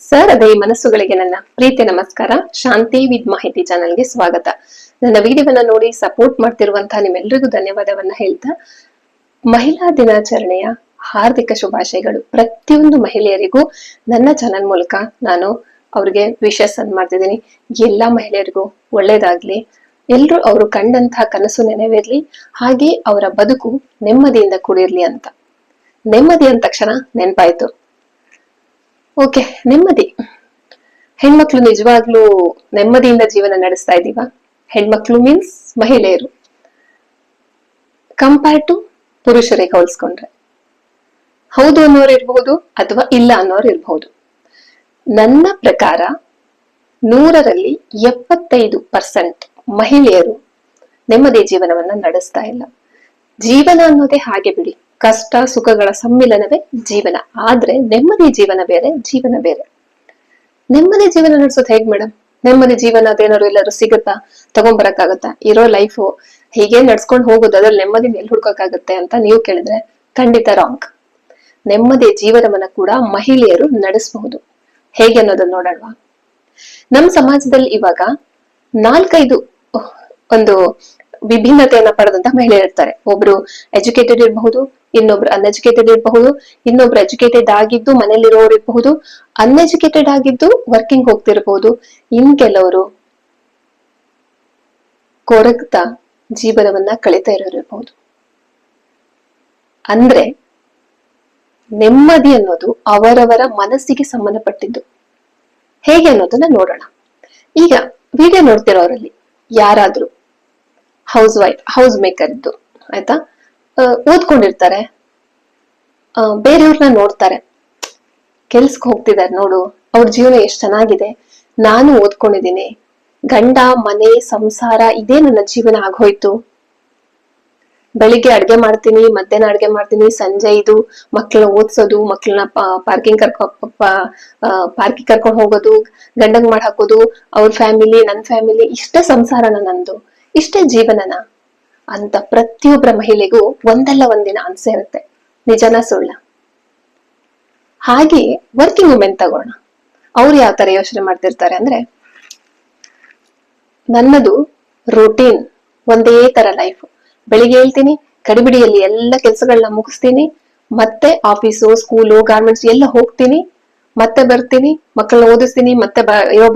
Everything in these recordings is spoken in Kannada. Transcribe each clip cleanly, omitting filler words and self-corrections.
ಸರದಿ ಮನಸ್ಸುಗಳಿಗೆ ನನ್ನ ಪ್ರೀತಿ ನಮಸ್ಕಾರ. ಶಾಂತಿ ವಿದ್ ಮಾಹಿತಿ ಚಾನೆಲ್ಗೆ ಸ್ವಾಗತ. ನನ್ನ ವಿಡಿಯೋವನ್ನ ನೋಡಿ ಸಪೋರ್ಟ್ ಮಾಡ್ತಿರುವಂತಹ ನಿಮ್ಮೆಲ್ಲರಿಗೂ ಧನ್ಯವಾದವನ್ನ ಹೇಳ್ತಾ, ಮಹಿಳಾ ದಿನಾಚರಣೆಯ ಹಾರ್ದಿಕ ಶುಭಾಶಯಗಳು. ಪ್ರತಿಯೊಂದು ಮಹಿಳೆಯರಿಗೂ ನನ್ನ ಚಾನೆಲ್ ಮೂಲಕ ನಾನು ಅವ್ರಿಗೆ ವಿಶಸ್ ಅನ್ನು ಮಾಡ್ತಿದ್ದೀನಿ. ಎಲ್ಲಾ ಮಹಿಳೆಯರಿಗೂ ಒಳ್ಳೇದಾಗ್ಲಿ, ಎಲ್ರು ಅವರು ಕಂಡಂತಹ ಕನಸು ನೆನವೇರ್ಲಿ, ಹಾಗೆ ಅವರ ಬದುಕು ನೆಮ್ಮದಿಯಿಂದ ಕೂಡಿರ್ಲಿ ಅಂತ. ನೆಮ್ಮದಿ ಅಂದ ತಕ್ಷಣ ನೆನಪಾಯ್ತು, ಓಕೆ, ನೆಮ್ಮದಿ. ಹೆಣ್ಮಕ್ಳು ನಿಜವಾಗ್ಲೂ ನೆಮ್ಮದಿಯಿಂದ ಜೀವನ ನಡೆಸ್ತಾ ಇದೀವ? ಹೆಣ್ಮಕ್ಳು ಮೀನ್ಸ್ ಮಹಿಳೆಯರು ಕಂಪೇರ್ ಟು ಪುರುಷರಿಗೆ ಹೋಲಿಸ್ಕೊಂಡ್ರೆ. ಹೌದು ಅನ್ನೋರು ಇರಬಹುದು ಅಥವಾ ಇಲ್ಲ ಅನ್ನೋರು ಇರಬಹುದು. ನನ್ನ ಪ್ರಕಾರ 100ರಲ್ಲಿ 75% ಮಹಿಳೆಯರು ನೆಮ್ಮದಿ ಜೀವನವನ್ನ ನಡೆಸ್ತಾ ಇಲ್ಲ. ಜೀವನ ಅನ್ನೋದೇ ಹಾಗೆ ಬಿಡಿ, ಕಷ್ಟ ಸುಖಗಳ ಸಮ್ಮಿಲನವೇ ಜೀವನ. ಆದ್ರೆ ನೆಮ್ಮದಿ ಜೀವನ ಬೇರೆ, ಜೀವನ ಬೇರೆ. ನೆಮ್ಮದಿ ಜೀವನ ನಡೆಸೋದು ಹೇಗ್ ಮೇಡಮ್? ನೆಮ್ಮದಿ ಜೀವನ ಅದೇನಾದ್ರು ಎಲ್ಲರೂ ಸಿಗುತ್ತಾ? ತಗೊಂಡ್ಬರಕ್ಕಾಗತ್ತಾ? ಇರೋ ಲೈಫು ಹೀಗೆ ನಡ್ಸ್ಕೊಂಡು ಹೋಗೋದು, ಅದ್ರಲ್ಲಿ ನೆಮ್ಮದಿ ಎಲ್ಲಿ ಹುಡ್ಕೋಕ್ಕಾಗತ್ತೆ ಅಂತ ನೀವು ಕೇಳಿದ್ರೆ ಖಂಡಿತ ರಾಂಗ್. ನೆಮ್ಮದಿ ಜೀವನವನ್ನ ಕೂಡ ಮಹಿಳೆಯರು ನಡೆಸಬಹುದು. ಹೇಗೆ ಅನ್ನೋದನ್ನ ನೋಡೋಣ. ನಮ್ಮ ಸಮಾಜದಲ್ಲಿ ಇವಾಗ 4-5 ಒಂದು ವಿಭಿನ್ನತೆಯನ್ನ ಪಡೆದಂತ ಮಹಿಳೆಯರು ಇರ್ತಾರೆ. ಒಬ್ರು ಎಜುಕೇಟೆಡ್ ಇರಬಹುದು, ಇನ್ನೊಬ್ರು ಅನ್ಎಜುಕೇಟೆಡ್ ಇರಬಹುದು, ಇನ್ನೊಬ್ರು ಎಜುಕೇಟೆಡ್ ಆಗಿದ್ದು ಮನೇಲಿರೋರು ಇರಬಹುದು, ಅನ್ಎಜುಕೇಟೆಡ್ ಆಗಿದ್ದು ವರ್ಕಿಂಗ್ ಹೋಗ್ತಿರಬಹುದು, ಇನ್ ಕೆಲವರು ಕೊರಗ್ತಾ ಜೀವನವನ್ನ ಕಳೀತಾ ಇರೋರು ಇರಬಹುದು. ಅಂದ್ರೆ ನೆಮ್ಮದಿ ಅನ್ನೋದು ಅವರವರ ಮನಸ್ಸಿಗೆ ಸಂಬಂಧಪಟ್ಟಿದ್ದು. ಹೇಗೆ ಅನ್ನೋದನ್ನ ನೋಡೋಣ. ಈಗ ವಿಡಿಯೋ ನೋಡ್ತಿರೋರಲ್ಲಿ ಯಾರಾದ್ರೂ ಹೌಸ್ ಮೇಕರ್ ಇದ್ದು, ಆಯ್ತಾ, ಓದ್ಕೊಂಡಿರ್ತಾರೆ, ಬೇರೆಯವ್ರನ್ನ ನೋಡ್ತಾರೆ, ಕೆಲ್ಸಕ್ಕೆ ಹೋಗ್ತಿದ್ದಾರೆ, ನೋಡು ಅವ್ರ ಜೀವನ ಎಷ್ಟ್ ಚೆನ್ನಾಗಿದೆ, ನಾನು ಓದ್ಕೊಂಡಿದ್ದೀನಿ, ಗಂಡ ಮನೆ ಸಂಸಾರ ಇದೇ ನನ್ನ ಜೀವನ ಆಗೋಯ್ತು, ಬೆಳಿಗ್ಗೆ ಅಡ್ಗೆ ಮಾಡ್ತೀನಿ, ಮಧ್ಯಾಹ್ನ ಅಡ್ಗೆ ಮಾಡ್ತೀನಿ, ಸಂಜೆ ಇದು ಮಕ್ಕಳನ್ನ ಓದ್ಸೋದು, ಮಕ್ಕಳನ್ನ ಪಾರ್ಕಿಂಗ್ ಕರ್ಕೊಂಡು ಹೋಗೋದು, ಗಂಡಂಗ್ ಮಾಡಿ ಹಾಕೋದು, ಅವ್ರ ಫ್ಯಾಮಿಲಿ ನನ್ ಫ್ಯಾಮಿಲಿ, ಇಷ್ಟೇ ಸಂಸಾರನ ನಂದು, ಇಷ್ಟೇ ಜೀವನನ ಅಂತ ಪ್ರತಿಯೊಬ್ಬರ ಮಹಿಳೆಗೂ ಒಂದಲ್ಲ ಒಂದಿನ ಅನ್ಸೆ ಇರುತ್ತೆ. ನಿಜನ ಸುಳ್ಳ? ಹಾಗೆ ವರ್ಕಿಂಗ್ ವುಮೆನ್ ತಗೋಣ. ಅವ್ರು ಯಾವ ತರ ಯೋಚನೆ ಮಾಡ್ತಿರ್ತಾರೆ ಅಂದ್ರೆ, ನನ್ನದು ರೂಟೀನ್ ಒಂದೇ ತರ ಲೈಫ್. ಬೆಳಿಗ್ಗೆ ಹೇಳ್ತೀನಿ, ಕಡಿಬಿಡಿಯಲ್ಲಿ ಎಲ್ಲ ಕೆಲಸಗಳನ್ನ ಮುಗಿಸ್ತೀನಿ, ಮತ್ತೆ ಆಫೀಸು ಸ್ಕೂಲು ಗಾರ್ಮೆಂಟ್ಸ್ ಎಲ್ಲ ಹೋಗ್ತೀನಿ, ಮತ್ತೆ ಬರ್ತೀನಿ, ಮಕ್ಕಳನ್ನ ಓದಿಸ್ತೀನಿ, ಮತ್ತೆ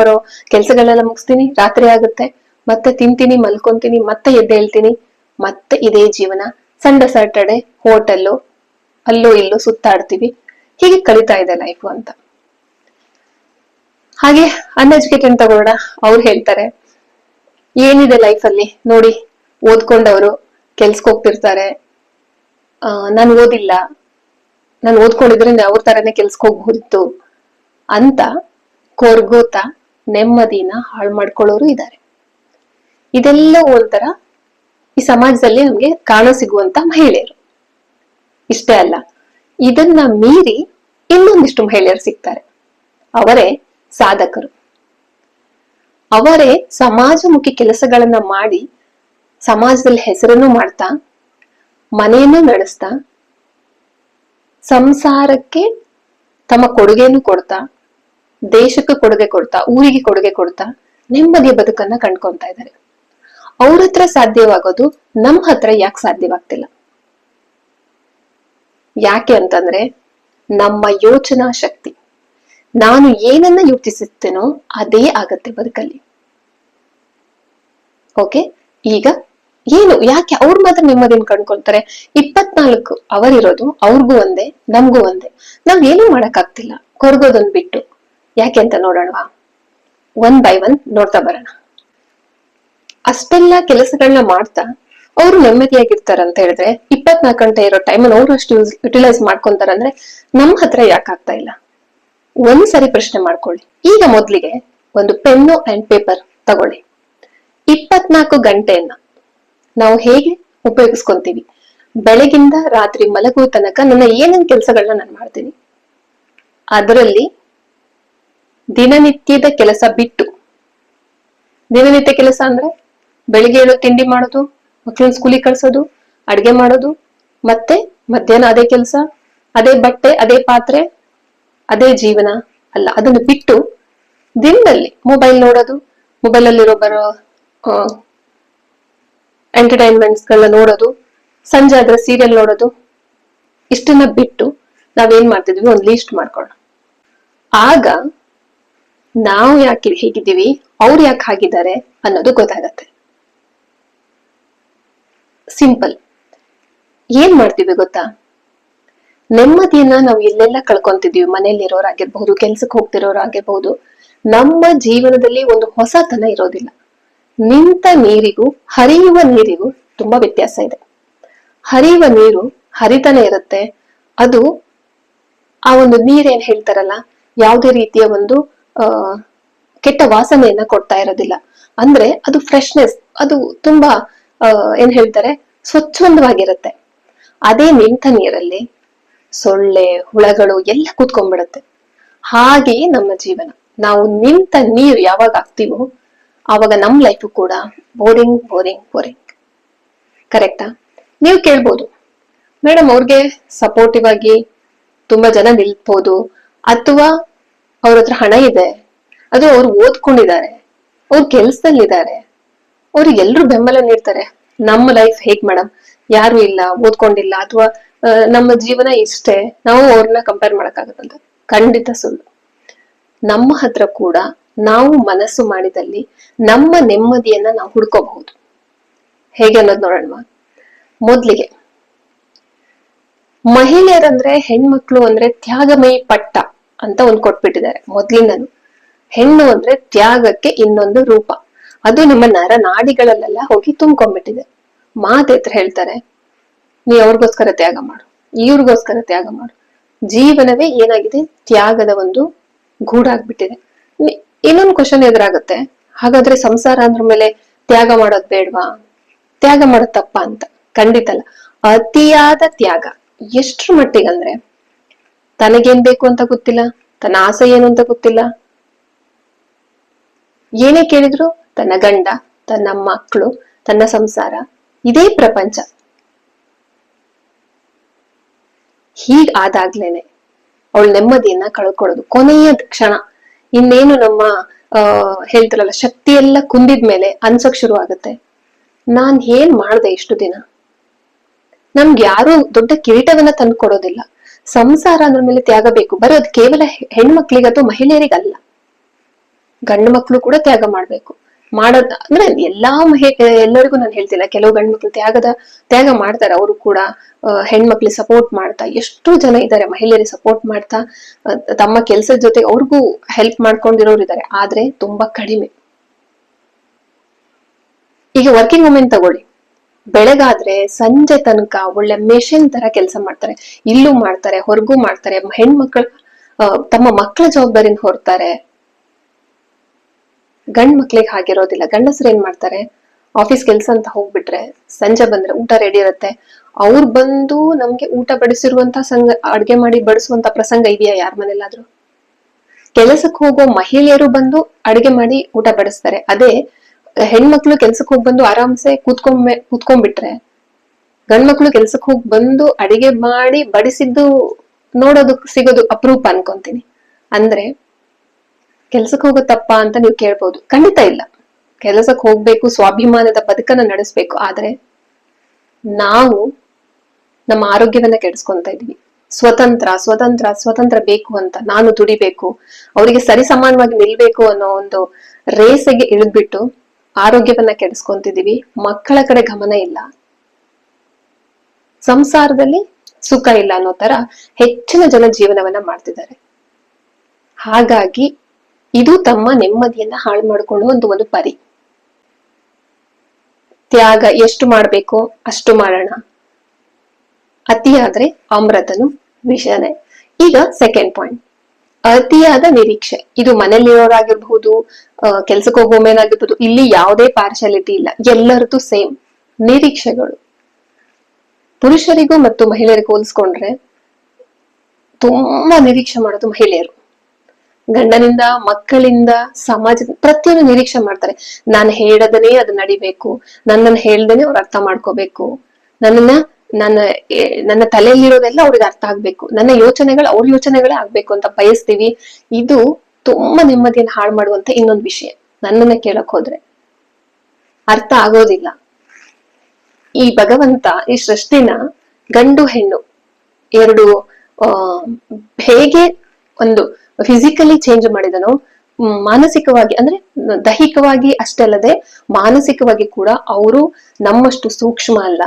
ಬರೋ ಕೆಲ್ಸಗಳೆಲ್ಲ ಮುಗಿಸ್ತೀನಿ, ರಾತ್ರಿ ಆಗುತ್ತೆ, ಮತ್ತೆ ತಿಂತೀನಿ, ಮಲ್ಕೊಂತೀನಿ, ಮತ್ತೆ ಎದ್ದೇಳ್ತೀನಿ, ಮತ್ತೆ ಇದೇ ಜೀವನ. ಸಂಡೇ ಸ್ಯಾಟರ್ಡೆ ಹೋಟೆಲ್ಲು ಅಲ್ಲೂ ಇಲ್ಲೂ ಸುತ್ತಾಡ್ತೀವಿ, ಹೀಗೆ ಕಳೀತಾ ಇದೆ ಲೈಫು ಅಂತ. ಹಾಗೆ ಅನ್ಎಜುಕೇಟೆಡ್ ತಗೊಳ್ಳೋಣ. ಅವ್ರು ಹೇಳ್ತಾರೆ, ಏನಿದೆ ಲೈಫ್ ಅಲ್ಲಿ ನೋಡಿ, ಓದ್ಕೊಂಡವರು ಕೆಲ್ಸಕ್ಕೆ ಹೋಗ್ತಿರ್ತಾರೆ, ನಾನು ಓದಿಲ್ಲ, ನಾನು ಓದ್ಕೊಂಡಿದ್ರೆ ಅವ್ರ ತರನೇ ಕೆಲ್ಸಕ್ಕೆ ಹೋಗ್ಬೋದಿತ್ತು ಅಂತ ಕೊರ್ಗೋತಾ ನೆಮ್ಮದಿನ ಹಾಳು ಮಾಡ್ಕೊಳ್ಳೋರು ಇದ್ದಾರೆ. ಇದೆಲ್ಲ ಒಂಥರ ಈ ಸಮಾಜದಲ್ಲಿ ನಮ್ಗೆ ಕಾಣ ಸಿಗುವಂತ ಮಹಿಳೆಯರು. ಇಷ್ಟೇ ಅಲ್ಲ, ಇದನ್ನ ಮೀರಿ ಇನ್ನೊಂದಿಷ್ಟು ಮಹಿಳೆಯರು ಸಿಗ್ತಾರೆ. ಅವರೇ ಸಾಧಕರು. ಅವರೇ ಸಮಾಜಮುಖಿ ಕೆಲಸಗಳನ್ನ ಮಾಡಿ ಸಮಾಜದಲ್ಲಿ ಹೆಸರನ್ನು ಮಾಡ್ತಾ, ಮನೆಯನ್ನು ನಡೆಸ್ತಾ, ಸಂಸಾರಕ್ಕೆ ತಮ್ಮ ಕೊಡುಗೆಯನ್ನು ಕೊಡ್ತಾ, ದೇಶಕ್ಕೆ ಕೊಡುಗೆ ಕೊಡ್ತಾ, ಊರಿಗೆ ಕೊಡುಗೆ ಕೊಡ್ತಾ ನೆಮ್ಮದಿಯ ಬದುಕನ್ನ ಕಂಡ್ಕೊಂತಾ ಇದ್ದಾರೆ. ಅವ್ರ ಹತ್ರ ಸಾಧ್ಯವಾಗೋದು ನಮ್ಮ ಹತ್ರ ಯಾಕೆ ಸಾಧ್ಯವಾಗ್ತಿಲ್ಲ? ಯಾಕೆ ಅಂತಂದ್ರೆ ನಮ್ಮ ಯೋಚನಾ ಶಕ್ತಿ. ನಾನು ಏನನ್ನ ಯೋಚಿಸುತ್ತೇನೋ ಅದೇ ಆಗತ್ತೆ ಬದುಕಲ್ಲಿ. ಓಕೆ, ಈಗ ಏನು ಯಾಕೆ ಅವ್ರು ಮಾತ್ರ ನೆಮ್ಮದಿನ ಕಂಡ್ಕೊಳ್ತಾರೆ? 24 ಅವರ್ ಇರೋದು ಅವ್ರಿಗೂ ಒಂದೇ, ನಮ್ಗೂ ಒಂದೇ. ನಾವ್ ಏನು ಮಾಡಕ್ ಆಗ್ತಿಲ್ಲ, ಕೊರ್ಗೋದೊಂದ್ ಬಿಟ್ಟು. ಯಾಕೆ ಅಂತ ನೋಡೋಣವಾ? 1 by 1 ನೋಡ್ತಾ ಬರೋಣ. ಅಷ್ಟೆಲ್ಲ ಕೆಲಸಗಳನ್ನ ಮಾಡ್ತಾ ಅವ್ರು ನೆಮ್ಮದಿಯಾಗಿರ್ತಾರಂತ ಹೇಳಿದ್ರೆ, 24 ಗಂಟೆ ಇರೋ ಟೈಮನ್ನು ಅವ್ರು ಅಷ್ಟು ಯುಟಿಲೈಸ್ ಮಾಡ್ಕೊಂತಾರಂದ್ರೆ ನಮ್ ಹತ್ರ ಯಾಕಾಗ್ತಾ ಇಲ್ಲ? ಒಂದ್ಸರಿ ಪ್ರಶ್ನೆ ಮಾಡ್ಕೊಳ್ಳಿ. ಈಗ ಮೊದ್ಲಿಗೆ ಒಂದು ಪೆನ್ನು ಅಂಡ್ ಪೇಪರ್ ತಗೊಳ್ಳಿ. 24 ಗಂಟೆಯನ್ನ ನಾವು ಹೇಗೆ ಉಪಯೋಗಿಸ್ಕೊಂತೀವಿ? ಬೆಳಗಿಂದ ರಾತ್ರಿ ಮಲಗುವ ತನಕ ನನ್ನ ಏನೇನ್ ಕೆಲಸಗಳನ್ನ ನಾನು ಮಾಡ್ತೀನಿ, ಅದರಲ್ಲಿ ದಿನನಿತ್ಯದ ಕೆಲಸ ಬಿಟ್ಟು, ದಿನನಿತ್ಯ ಕೆಲಸ ಅಂದ್ರೆ ಬೆಳಿಗ್ಗೆ ಏನೋ ತಿಂಡಿ ಮಾಡೋದು, ಮಕ್ಕಳನ್ನ ಸ್ಕೂಲಿಗೆ ಕಳ್ಸೋದು, ಅಡ್ಗೆ ಮಾಡೋದು, ಮತ್ತೆ ಮಧ್ಯಾಹ್ನ ಅದೇ ಕೆಲಸ, ಅದೇ ಬಟ್ಟೆ, ಅದೇ ಪಾತ್ರೆ, ಅದೇ ಜೀವನ, ಅಲ್ಲ. ಅದನ್ನು ಬಿಟ್ಟು ದಿನದಲ್ಲಿ ಮೊಬೈಲ್ ನೋಡೋದು, ಮೊಬೈಲ್ ಅಲ್ಲಿರೋ ಬರೋ ಎಂಟರ್ಟೈನ್ಮೆಂಟ್ಸ್ ಗಳನ್ನ ನೋಡೋದು, ಸಂಜೆ ಆದ್ರೆ ಸೀರಿಯಲ್ ನೋಡೋದು, ಇಷ್ಟನ್ನ ಬಿಟ್ಟು ನಾವೇನ್ ಮಾಡ್ತಿದ್ವಿ ಒಂದ್ ಲೀಸ್ಟ್ ಮಾಡ್ಕೊಳ್ಳೋಣ. ಆಗ ನಾವು ಯಾಕೆ ಹೇಗಿದ್ದೀವಿ, ಅವ್ರು ಯಾಕೆ ಹಾಗಿದ್ದಾರೆ ಅನ್ನೋದು ಗೊತ್ತಾಗತ್ತೆ. ಸಿಂಪಲ್. ಏನ್ ಮಾಡ್ತೀವಿ ಗೊತ್ತಾ, ನೆಮ್ಮದಿಯನ್ನ ನಾವು ಎಲ್ಲೆಲ್ಲ ಕಳ್ಕೊಂತಿದೀವಿ. ಮನೇಲಿರೋರಾಗಿರ್ಬಹುದು, ಕೆಲ್ಸಕ್ಕೆ ಹೋಗ್ತಿರೋರಾಗಿರ್ಬಹುದು. ನಮ್ಮ ಜೀವನದಲ್ಲಿ ಒಂದು ಹೊಸತನ ಇರೋದಿಲ್ಲ. ನಿಂತ ನೀರಿಗೂ ಹರಿಯುವ ನೀರಿಗೂ ತುಂಬಾ ವ್ಯತ್ಯಾಸ ಇದೆ. ಹರಿಯುವ ನೀರು ಹರಿತಾನೆ ಇರುತ್ತೆ. ಅದು ಆ ಒಂದು ನೀರೇನ್ ಹೇಳ್ತಾರಲ್ಲ, ಯಾವುದೇ ರೀತಿಯ ಒಂದು ಕೆಟ್ಟ ವಾಸನೆಯನ್ನ ಕೊಡ್ತಾ ಇರೋದಿಲ್ಲ. ಅಂದ್ರೆ ಅದು ಫ್ರೆಶ್ನೆಸ್, ಅದು ತುಂಬಾ ಏನ್ ಹೇಳ್ತಾರೆ, ಸ್ವಚ್ಛಂದವಾಗಿರುತ್ತೆ. ಅದೇ ನಿಂತ ನೀರಲ್ಲಿ ಸೊಳ್ಳೆ, ಹುಳಗಳು ಎಲ್ಲ ಕೂತ್ಕೊಂಡ್ಬಿಡುತ್ತೆ. ಹಾಗೆಯೇ ನಮ್ಮ ಜೀವನ. ನಾವು ನಿಂತ ನೀರು ಯಾವಾಗ ಆಗ್ತೀವೋ ಆವಾಗ ನಮ್ ಲೈಫ್ ಕೂಡ ಬೋರಿಂಗ್ ಬೋರಿಂಗ್ ಬೋರಿಂಗ್. ಕರೆಕ್ಟಾ? ನೀವು ಕೇಳ್ಬೋದು, ಮೇಡಮ್ ಅವ್ರಿಗೆ ಸಪೋರ್ಟಿವ್ ಆಗಿ ತುಂಬಾ ಜನ ನಿಲ್ಬಹುದು, ಅಥವಾ ಅವ್ರ ಹತ್ರ ಹಣ ಇದೆ, ಅದು ಅವ್ರು ಓದ್ಕೊಂಡಿದ್ದಾರೆ, ಅವ್ರು ಕೆಲ್ಸದಲ್ಲಿದ್ದಾರೆ, ಅವ್ರಿಗೆ ಎಲ್ರು ಬೆಂಬಲ ನೀಡ್ತಾರೆ. ನಮ್ಮ ಲೈಫ್ ಹೇಗ್ ಮೇಡಮ್, ಯಾರು ಇಲ್ಲ, ಓದ್ಕೊಂಡಿಲ್ಲ, ಅಥವಾ ನಮ್ಮ ಜೀವನ ಇಷ್ಟೇ, ನಾವು ಅವ್ರನ್ನ ಕಂಪೇರ್ ಮಾಡಕ್ಕಾಗತ್ತಂತ? ಖಂಡಿತ ಸುಳ್ಳು. ನಮ್ಮ ಹತ್ರ ಕೂಡ ನಾವು ಮನಸ್ಸು ಮಾಡಿದಲ್ಲಿ ನಮ್ಮ ನೆಮ್ಮದಿಯನ್ನ ನಾವು ಹುಡ್ಕೋಬಹುದು. ಹೇಗೆ ಅನ್ನೋದು ನೋಡೋಣ. ಮೊದ್ಲಿಗೆ, ಮಹಿಳೆಯರಂದ್ರೆ, ಹೆಣ್ಮಕ್ಳು ಅಂದ್ರೆ ತ್ಯಾಗಮಯಿ ಪಟ್ಟ ಅಂತ ಒಂದ್ ಕೊಟ್ಬಿಟ್ಟಿದ್ದಾರೆ ಮೊದ್ಲಿಂದನು. ಹೆಣ್ಣು ಅಂದ್ರೆ ತ್ಯಾಗಕ್ಕೆ ಇನ್ನೊಂದು ರೂಪ. ಅದು ನಮ್ಮ ನಾಡಿಗಳಲ್ಲೆಲ್ಲ ಹೋಗಿ ತುಂಬ್ಕೊಂಡ್ಬಿಟ್ಟಿದೆ. ಮಾತೆತ್ರ ಹೇಳ್ತಾರೆ, ನೀ ಅವ್ರಿಗೋಸ್ಕರ ತ್ಯಾಗ ಮಾಡು, ಇವ್ರಿಗೋಸ್ಕರ ತ್ಯಾಗ ಮಾಡು. ಜೀವನವೇ ಏನಾಗಿದೆ, ತ್ಯಾಗದ ಒಂದು ಗೂಡಾಗ್ಬಿಟ್ಟಿದೆ. ಇನ್ನೊಂದು ಕ್ವಶನ್ ಎದುರಾಗುತ್ತೆ, ಹಾಗಾದ್ರೆ ಸಂಸಾರ ಅಂದ್ರ ಮೇಲೆ ತ್ಯಾಗ ಮಾಡೋದ್ ಬೇಡ್ವಾ, ತ್ಯಾಗ ಮಾಡೋದ್ ತಪ್ಪ ಅಂತ? ಖಂಡಿತ ಅಲ್ಲ. ಅತಿಯಾದ ತ್ಯಾಗ ಎಷ್ಟ್ರ ಮಟ್ಟಿಗಂದ್ರೆ, ತನಗೇನ್ ಬೇಕು ಅಂತ ಗೊತ್ತಿಲ್ಲ, ತನ್ನ ಆಸೆ ಏನು ಅಂತ ಗೊತ್ತಿಲ್ಲ, ಏನೇ ಕೇಳಿದ್ರು ತನ್ನ ಗಂಡ, ತನ್ನ ಮಕ್ಕಳು, ತನ್ನ ಸಂಸಾರ, ಇದೇ ಪ್ರಪಂಚ. ಹೀಗಾದಾಗ್ಲೇನೆ ಅವಳ ನೆಮ್ಮದಿಯನ್ನ ಕಳ್ಕೊಳ್ಳೋದು. ಕೊನೆಯ ಕ್ಷಣ ಇನ್ನೇನು ನಮ್ಮ ಹೇಳ್ತಾರಲ್ಲ, ಶಕ್ತಿ ಎಲ್ಲ ಕುಂದಿದ್ಮೇಲೆ ಅನ್ಸಕ್ ಶುರು ಆಗುತ್ತೆ, ನಾನ್ ಏನ್ ಮಾಡ್ದೆ ಇಷ್ಟು ದಿನ. ನಮ್ಗೆ ಯಾರು ದೊಡ್ಡ ಕಿರೀಟವನ್ನ ತಂದು ಕೊಡೋದಿಲ್ಲ. ಸಂಸಾರ ಅಂದ್ರ ಮೇಲೆ ತ್ಯಾಗ ಬೇಕು. ಬರೋದು ಕೇವಲ ಹೆಣ್ಮಕ್ಳಿಗೆ ಅಥವಾ ಮಹಿಳೆಯರಿಗಲ್ಲ, ಗಂಡು ಮಕ್ಳು ಕೂಡ ತ್ಯಾಗ ಮಾಡ್ಬೇಕು. ಮಾಡೋದ್ ಅಂದ್ರೆ ಎಲ್ಲರಿಗೂ ನಾನು ಹೇಳ್ತಿಲ್ಲ, ಕೆಲವು ಗಂಡು ಮಕ್ಳು ತ್ಯಾಗ ಮಾಡ್ತಾರೆ. ಅವರು ಕೂಡ ಹೆಣ್ಮಕ್ಳಿಗೆ ಸಪೋರ್ಟ್ ಮಾಡ್ತಾ, ಎಷ್ಟೋ ಜನ ಇದ್ದಾರೆ ಮಹಿಳೆಯರಿಗೆ ಸಪೋರ್ಟ್ ಮಾಡ್ತಾ, ತಮ್ಮ ಕೆಲ್ಸದ ಜೊತೆ ಅವ್ರಿಗೂ ಹೆಲ್ಪ್ ಮಾಡ್ಕೊಂಡಿರೋರು ಇದ್ದಾರೆ, ಆದ್ರೆ ತುಂಬಾ ಕಡಿಮೆ. ಈಗ ವರ್ಕಿಂಗ್ ವುಮೆನ್ ತಗೊಳ್ಳಿ, ಬೆಳಗಾದ್ರೆ ಸಂಜೆ ತನಕ ಒಳ್ಳೆ ಮೆಷಿನ್ ತರ ಕೆಲಸ ಮಾಡ್ತಾರೆ. ಇಲ್ಲೂ ಮಾಡ್ತಾರೆ, ಹೊರಗೂ ಮಾಡ್ತಾರೆ. ಹೆಣ್ಮಕ್ಳು ತಮ್ಮ ಮಕ್ಕಳ ಜವಾಬ್ದಾರಿನ ಹೊರ್ತಾರೆ. ಗಂಡ್ ಮಕ್ಳಿಗೆ ಹಾಗಿರೋದಿಲ್ಲ. ಗಂಡಸರು ಏನ್ ಮಾಡ್ತಾರೆ, ಆಫೀಸ್ ಕೆಲ್ಸ ಅಂತ ಹೋಗ್ಬಿಟ್ರೆ ಸಂಜೆ ಬಂದ್ರೆ ಊಟ ರೆಡಿ ಇರುತ್ತೆ. ಅವ್ರು ಬಂದು ನಮ್ಗೆ ಊಟ ಬಡಿಸಿರುವಂತ ಅಡ್ಗೆ ಮಾಡಿ ಬಡಿಸುವಂತ ಪ್ರಸಂಗ ಇದೆಯಾ ಯಾರ ಮನೇಲಾದ್ರೂ? ಕೆಲಸಕ್ಕೆ ಹೋಗೋ ಮಹಿಳೆಯರು ಬಂದು ಅಡ್ಗೆ ಮಾಡಿ ಊಟ ಬಡಿಸ್ತಾರೆ. ಅದೇ ಹೆಣ್ಮಕ್ಳು ಕೆಲ್ಸಕ್ಕೆ ಹೋಗಿ ಬಂದು ಆರಾಮ್ಸೆ ಕೂತ್ಕೊಂಡ್ಬಿಟ್ರೆ, ಗಂಡ್ಮಕ್ಳು ಕೆಲ್ಸಕ್ಕೆ ಹೋಗಿ ಬಂದು ಅಡಿಗೆ ಮಾಡಿ ಬಡಿಸಿದ್ದು ನೋಡೋದು ಸಿಗೋದು ಅಪರೂಪ ಅನ್ಕೊಂತೀನಿ. ಅಂದ್ರೆ ಕೆಲ್ಸಕ್ಕೆ ಹೋಗೋ ತಪ್ಪ ಅಂತ ನೀವು ಕೇಳ್ಬೋದು. ಖಂಡಿತ ಇಲ್ಲ, ಕೆಲಸಕ್ಕೆ ಹೋಗ್ಬೇಕು, ಸ್ವಾಭಿಮಾನದ ಬದುಕನ್ನ ನಡೆಸ್ಬೇಕು. ಆದ್ರೆ ನಾವು ನಮ್ಮ ಆರೋಗ್ಯವನ್ನ ಕೆಡಿಸ್ಕೊಂತ ಇದೀವಿ. ಸ್ವತಂತ್ರ ಬೇಕು ಅಂತ, ನಾನು ದುಡಿಬೇಕು, ಅವರಿಗೆ ಸರಿ ಸಮಾನವಾಗಿ ನಿಲ್ಬೇಕು ಅನ್ನೋ ಒಂದು ರೇಸಿಗೆ ಇಳಿದ್ಬಿಟ್ಟು ಆರೋಗ್ಯವನ್ನ ಕೆಡಿಸ್ಕೊಂತಿದೀವಿ. ಮಕ್ಕಳ ಕಡೆ ಗಮನ ಇಲ್ಲ, ಸಂಸಾರದಲ್ಲಿ ಸುಖ ಇಲ್ಲ ಅನ್ನೋ ತರ ಹೆಚ್ಚಿನ ಜನ ಜೀವನವನ್ನ ಮಾಡ್ತಿದ್ದಾರೆ. ಹಾಗಾಗಿ ಇದು ತಮ್ಮ ನೆಮ್ಮದಿಯನ್ನ ಹಾಳು ಮಾಡಿಕೊಳ್ಳುವ ಒಂದು ಪರಿ. ತ್ಯಾಗ ಎಷ್ಟು ಮಾಡ್ಬೇಕು ಅಷ್ಟು ಮಾಡೋಣ, ಅತಿಯಾದ್ರೆ ಅಮೃತನು ವಿಷನೇ. ಈಗ ಸೆಕೆಂಡ್ ಪಾಯಿಂಟ್, ಅತಿಯಾದ ನಿರೀಕ್ಷೆ. ಇದು ಮನೇಲಿರೋರಾಗಿರ್ಬಹುದು, ಕೆಲ್ಸಕ್ಕೆ ಹೋಗೋ ಮೇಲಾಗಿರ್ಬಹುದು, ಇಲ್ಲಿ ಯಾವುದೇ ಪಾರ್ಶಾಲಿಟಿ ಇಲ್ಲ, ಎಲ್ಲರದ್ದು ಸೇಮ್ ನಿರೀಕ್ಷೆಗಳು. ಪುರುಷರಿಗೂ ಮತ್ತು ಮಹಿಳೆಯರಿಗೂ ಹೋಲಿಸ್ಕೊಂಡ್ರೆ ತುಂಬಾ ನಿರೀಕ್ಷೆ ಮಾಡೋದು ಮಹಿಳೆಯರು. ಗಂಡನಿಂದ, ಮಕ್ಕಳಿಂದ, ಸಮಾಜದ ಪ್ರತಿಯೊಂದು ನಿರೀಕ್ಷೆ ಮಾಡ್ತಾರೆ. ನಾನು ಹೇಳದನೇ ಅದು ನಡಿಬೇಕು, ನನ್ನನ್ನು ಹೇಳ್ದೇನೆ ಅವ್ರು ಅರ್ಥ ಮಾಡ್ಕೋಬೇಕು, ನನ್ನನ್ನ ನನ್ನ ನನ್ನ ತಲೆಯಲ್ಲಿರೋದೆಲ್ಲ ಅವ್ರಿಗೆ ಅರ್ಥ ಆಗ್ಬೇಕು, ನನ್ನ ಯೋಚನೆಗಳು ಅವ್ರ ಯೋಚನೆಗಳೇ ಆಗ್ಬೇಕು ಅಂತ ಬಯಸ್ತೀವಿ. ಇದು ತುಂಬಾ ನೆಮ್ಮದಿಯನ್ನು ಹಾಳು ಮಾಡುವಂತ ಇನ್ನೊಂದು ವಿಷಯ. ನನ್ನನ್ನ ಕೇಳಕ್ ಹೋದ್ರೆ ಅರ್ಥ ಆಗೋದಿಲ್ಲ. ಈ ಭಗವಂತ ಈ ಸೃಷ್ಟಿನ ಗಂಡು ಹೆಣ್ಣು ಎರಡು ಹೇಗೆ ಒಂದು ಫಿಸಿಕಲಿ ಚೇಂಜ್ ಮಾಡಿದನೋ, ಮಾನಸಿಕವಾಗಿ ಅಂದ್ರೆ ದೈಹಿಕವಾಗಿ ಅಷ್ಟೇ ಅಲ್ಲದೆ ಮಾನಸಿಕವಾಗಿ ಕೂಡ ಅವರು ನಮ್ಮಷ್ಟು ಸೂಕ್ಷ್ಮ ಅಲ್ಲ.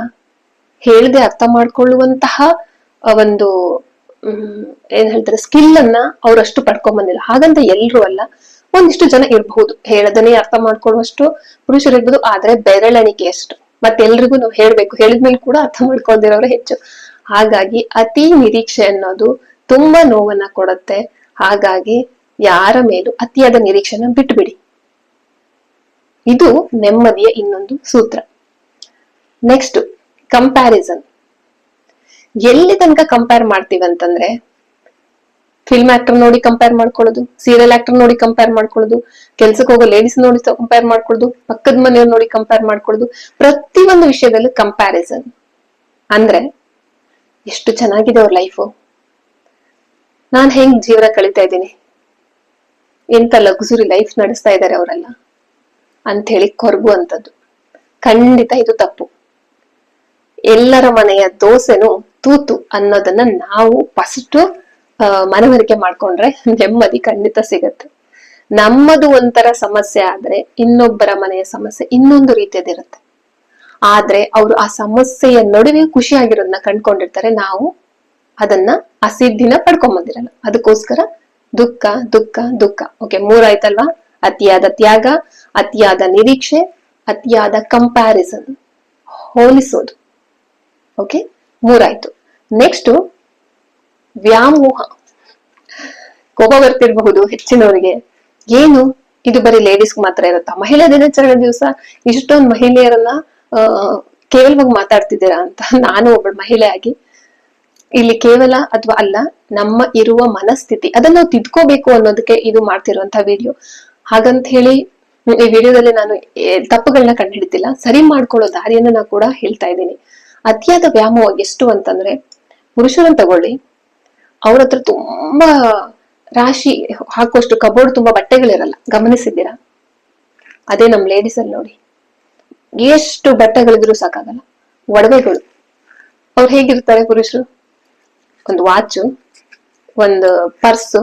ಹೇಳದೆ ಅರ್ಥ ಮಾಡ್ಕೊಳ್ಳುವಂತಹ ಒಂದು ಏನ್ ಹೇಳ್ತಾರೆ ಸ್ಕಿಲ್ ಅನ್ನ ಅವ್ರಷ್ಟು ಪಡ್ಕೊಂಡ್ ಬಂದಿಲ್ಲ. ಹಾಗಂತ ಎಲ್ರು ಅಲ್ಲ, ಒಂದಿಷ್ಟು ಜನ ಇರ್ಬಹುದು ಹೇಳದನೆ ಅರ್ಥ ಮಾಡ್ಕೊಳ್ಳುವಷ್ಟು ಪುರುಷರು ಇರ್ಬೋದು, ಆದ್ರೆ ಬೆರಳೆಣಿಕೆ ಅಷ್ಟು. ಮತ್ತೆಲ್ರಿಗೂ ನಾವು ಹೇಳ್ಬೇಕು, ಹೇಳಿದ್ಮೇಲೆ ಕೂಡ ಅರ್ಥ ಮಾಡ್ಕೊಂಡಿರೋರು ಹೆಚ್ಚು. ಹಾಗಾಗಿ ಅತಿ ನಿರೀಕ್ಷೆ ಅನ್ನೋದು ತುಂಬಾ ನೋವನ್ನ ಕೊಡುತ್ತೆ. ಹಾಗಾಗಿ ಯಾರ ಮೇಲೂ ಅತಿಯಾದ ನಿರೀಕ್ಷೆನ ಬಿಟ್ಬಿಡಿ. ಇದು ನೆಮ್ಮದಿಯ ಇನ್ನೊಂದು ಸೂತ್ರ. Next, comparison. ಎಲ್ಲಿ ತನಕ ಕಂಪೇರ್ ಮಾಡ್ತೀವಿ ಅಂತಂದ್ರೆ, ಫಿಲ್ಮ್ ಆಕ್ಟರ್ ನೋಡಿ ಕಂಪೇರ್ ಮಾಡ್ಕೊಳ್ಳೋದು, ಸೀರಿಯಲ್ ಆಕ್ಟರ್ ನೋಡಿ ಕಂಪೇರ್ ಮಾಡ್ಕೊಳ್ಳೋದು, ಕೆಲ್ಸಕ್ಕೆ ಹೋಗೋ ಲೇಡೀಸ್ ನೋಡಿ ಕಂಪೇರ್ ಮಾಡ್ಕೊಳ್ಳೋದು, ಪಕ್ಕದ ಮನೆಯವ್ರು ನೋಡಿ ಕಂಪೇರ್ ಮಾಡ್ಕೊಳ್ಳೋದು, ಪ್ರತಿಯೊಂದು ವಿಷಯದಲ್ಲೂ ಕಂಪ್ಯಾರಿಸನ್. ಅಂದ್ರೆ ಎಷ್ಟು ಚೆನ್ನಾಗಿದೆ ಅವ್ರ ಲೈಫು, ನಾನ್ ಹೆಂಗ್ ಜೀವನ ಕಳೀತಾ ಇದ್ದೀನಿ, ಎಂತ ಲಕ್ಸುರಿ ಲೈಫ್ ನಡೆಸ್ತಾ ಇದ್ದಾರೆ ಅವರೆಲ್ಲ ಅಂತ ಹೇಳಿ ಕೊರಗುವಂಥದ್ದು. ಖಂಡಿತ ಇದು ತಪ್ಪು. ಎಲ್ಲರ ಮನೆಯ ದೋಸೆನು ತೂತು ಅನ್ನೋದನ್ನ ನಾವು ಫಸ್ಟ್ ಮನವರಿಕೆ ಮಾಡ್ಕೊಂಡ್ರೆ ನೆಮ್ಮದಿ ಖಂಡಿತ ಸಿಗತ್ತೆ. ನಮ್ಮದು ಒಂಥರ ಸಮಸ್ಯೆ ಆದ್ರೆ ಇನ್ನೊಬ್ಬರ ಮನೆಯ ಸಮಸ್ಯೆ ಇನ್ನೊಂದು ರೀತಿಯದಿರುತ್ತೆ. ಆದ್ರೆ ಅವರು ಆ ಸಮಸ್ಯೆಯ ನಡುವೆ ಖುಷಿಯಾಗಿರೋದನ್ನ ಕಂಡ್ಕೊಂಡಿರ್ತಾರೆ. ನಾವು ಅದನ್ನ ಆ ಸಿದ್ಧಿನ ಪಡ್ಕೊಂಡ್ ಬಂದಿರಲ್ಲ. ಅದಕ್ಕೋಸ್ಕರ ದುಃಖ ದುಃಖ ದುಃಖ. ಓಕೆ, 3 ಆಯ್ತಲ್ವಾ? ಅತಿಯಾದ ತ್ಯಾಗ, ಅತಿಯಾದ ನಿರೀಕ್ಷೆ, ಅತಿಯಾದ ಕಂಪ್ಯಾರಿಸನ್, ಹೋಲಿಸೋದು. ಓಕೆ, 3 ಆಯ್ತು. ನೆಕ್ಸ್ಟ್, ವ್ಯಾಮೋಹ. ಕೋಪ ಬರ್ತಿರ್ಬಹುದು ಹೆಚ್ಚಿನವರಿಗೆ. ಏನು ಇದು ಬರೀ ಲೇಡೀಸ್ ಮಾತ್ರ ಇರುತ್ತಾ? ಮಹಿಳಾ ದಿನಾಚರಣೆ ದಿವಸ ಇಷ್ಟೊಂದು ಮಹಿಳೆಯರನ್ನ ಕೇವಲವಾಗಿ ಮಾತಾಡ್ತಿದ್ದೀರಾ ಅಂತ. ನಾನು ಒಬ್ಬಳು ಮಹಿಳೆ ಆಗಿ ಇಲ್ಲಿ ಕೇವಲ ಅಥವಾ ಅಲ್ಲ, ನಮ್ಮ ಇರುವ ಮನಸ್ಥಿತಿ ಅದನ್ನ ನಾವು ತಿದ್ಕೋಬೇಕು ಅನ್ನೋದಕ್ಕೆ ಇದು ಮಾಡ್ತಿರುವಂತಹ ವಿಡಿಯೋ. ಹಾಗಂತ ಹೇಳಿ ಈ ವಿಡಿಯೋದಲ್ಲಿ ನಾನು ತಪ್ಪುಗಳನ್ನ ಕಂಡುಹಿಡಿತಿಲ್ಲ, ಸರಿ ಮಾಡ್ಕೊಳ್ಳೋ ದಾರಿಯನ್ನ ನಾನು ಕೂಡ ಹೇಳ್ತಾ ಇದ್ದೀನಿ. ಅತಿಯಾದ ವ್ಯಾಮೋಹ ಎಷ್ಟು ಅಂತಂದ್ರೆ, ಪುರುಷರನ್ನ ತಗೊಳ್ಳಿ, ಅವ್ರ ಹತ್ರ ತುಂಬಾ ರಾಶಿ ಹಾಕುವಷ್ಟು ಕಬೋರ್ಡ್ ತುಂಬಾ ಬಟ್ಟೆಗಳಿರಲ್ಲ, ಗಮನಿಸಿದ್ದೀರಾ? ಅದೇ ನಮ್ ಲೇಡೀಸ್ ಅಲ್ಲಿ ನೋಡಿ, ಎಷ್ಟು ಬಟ್ಟೆಗಳಿದ್ರು ಸಾಕಾಗಲ್ಲ. ಒಡವೆಗಳು, ಅವ್ರು ಹೇಗಿರ್ತಾರೆ ಪುರುಷರು? ಒಂದು ವಾಚು, ಒಂದು ಪರ್ಸು,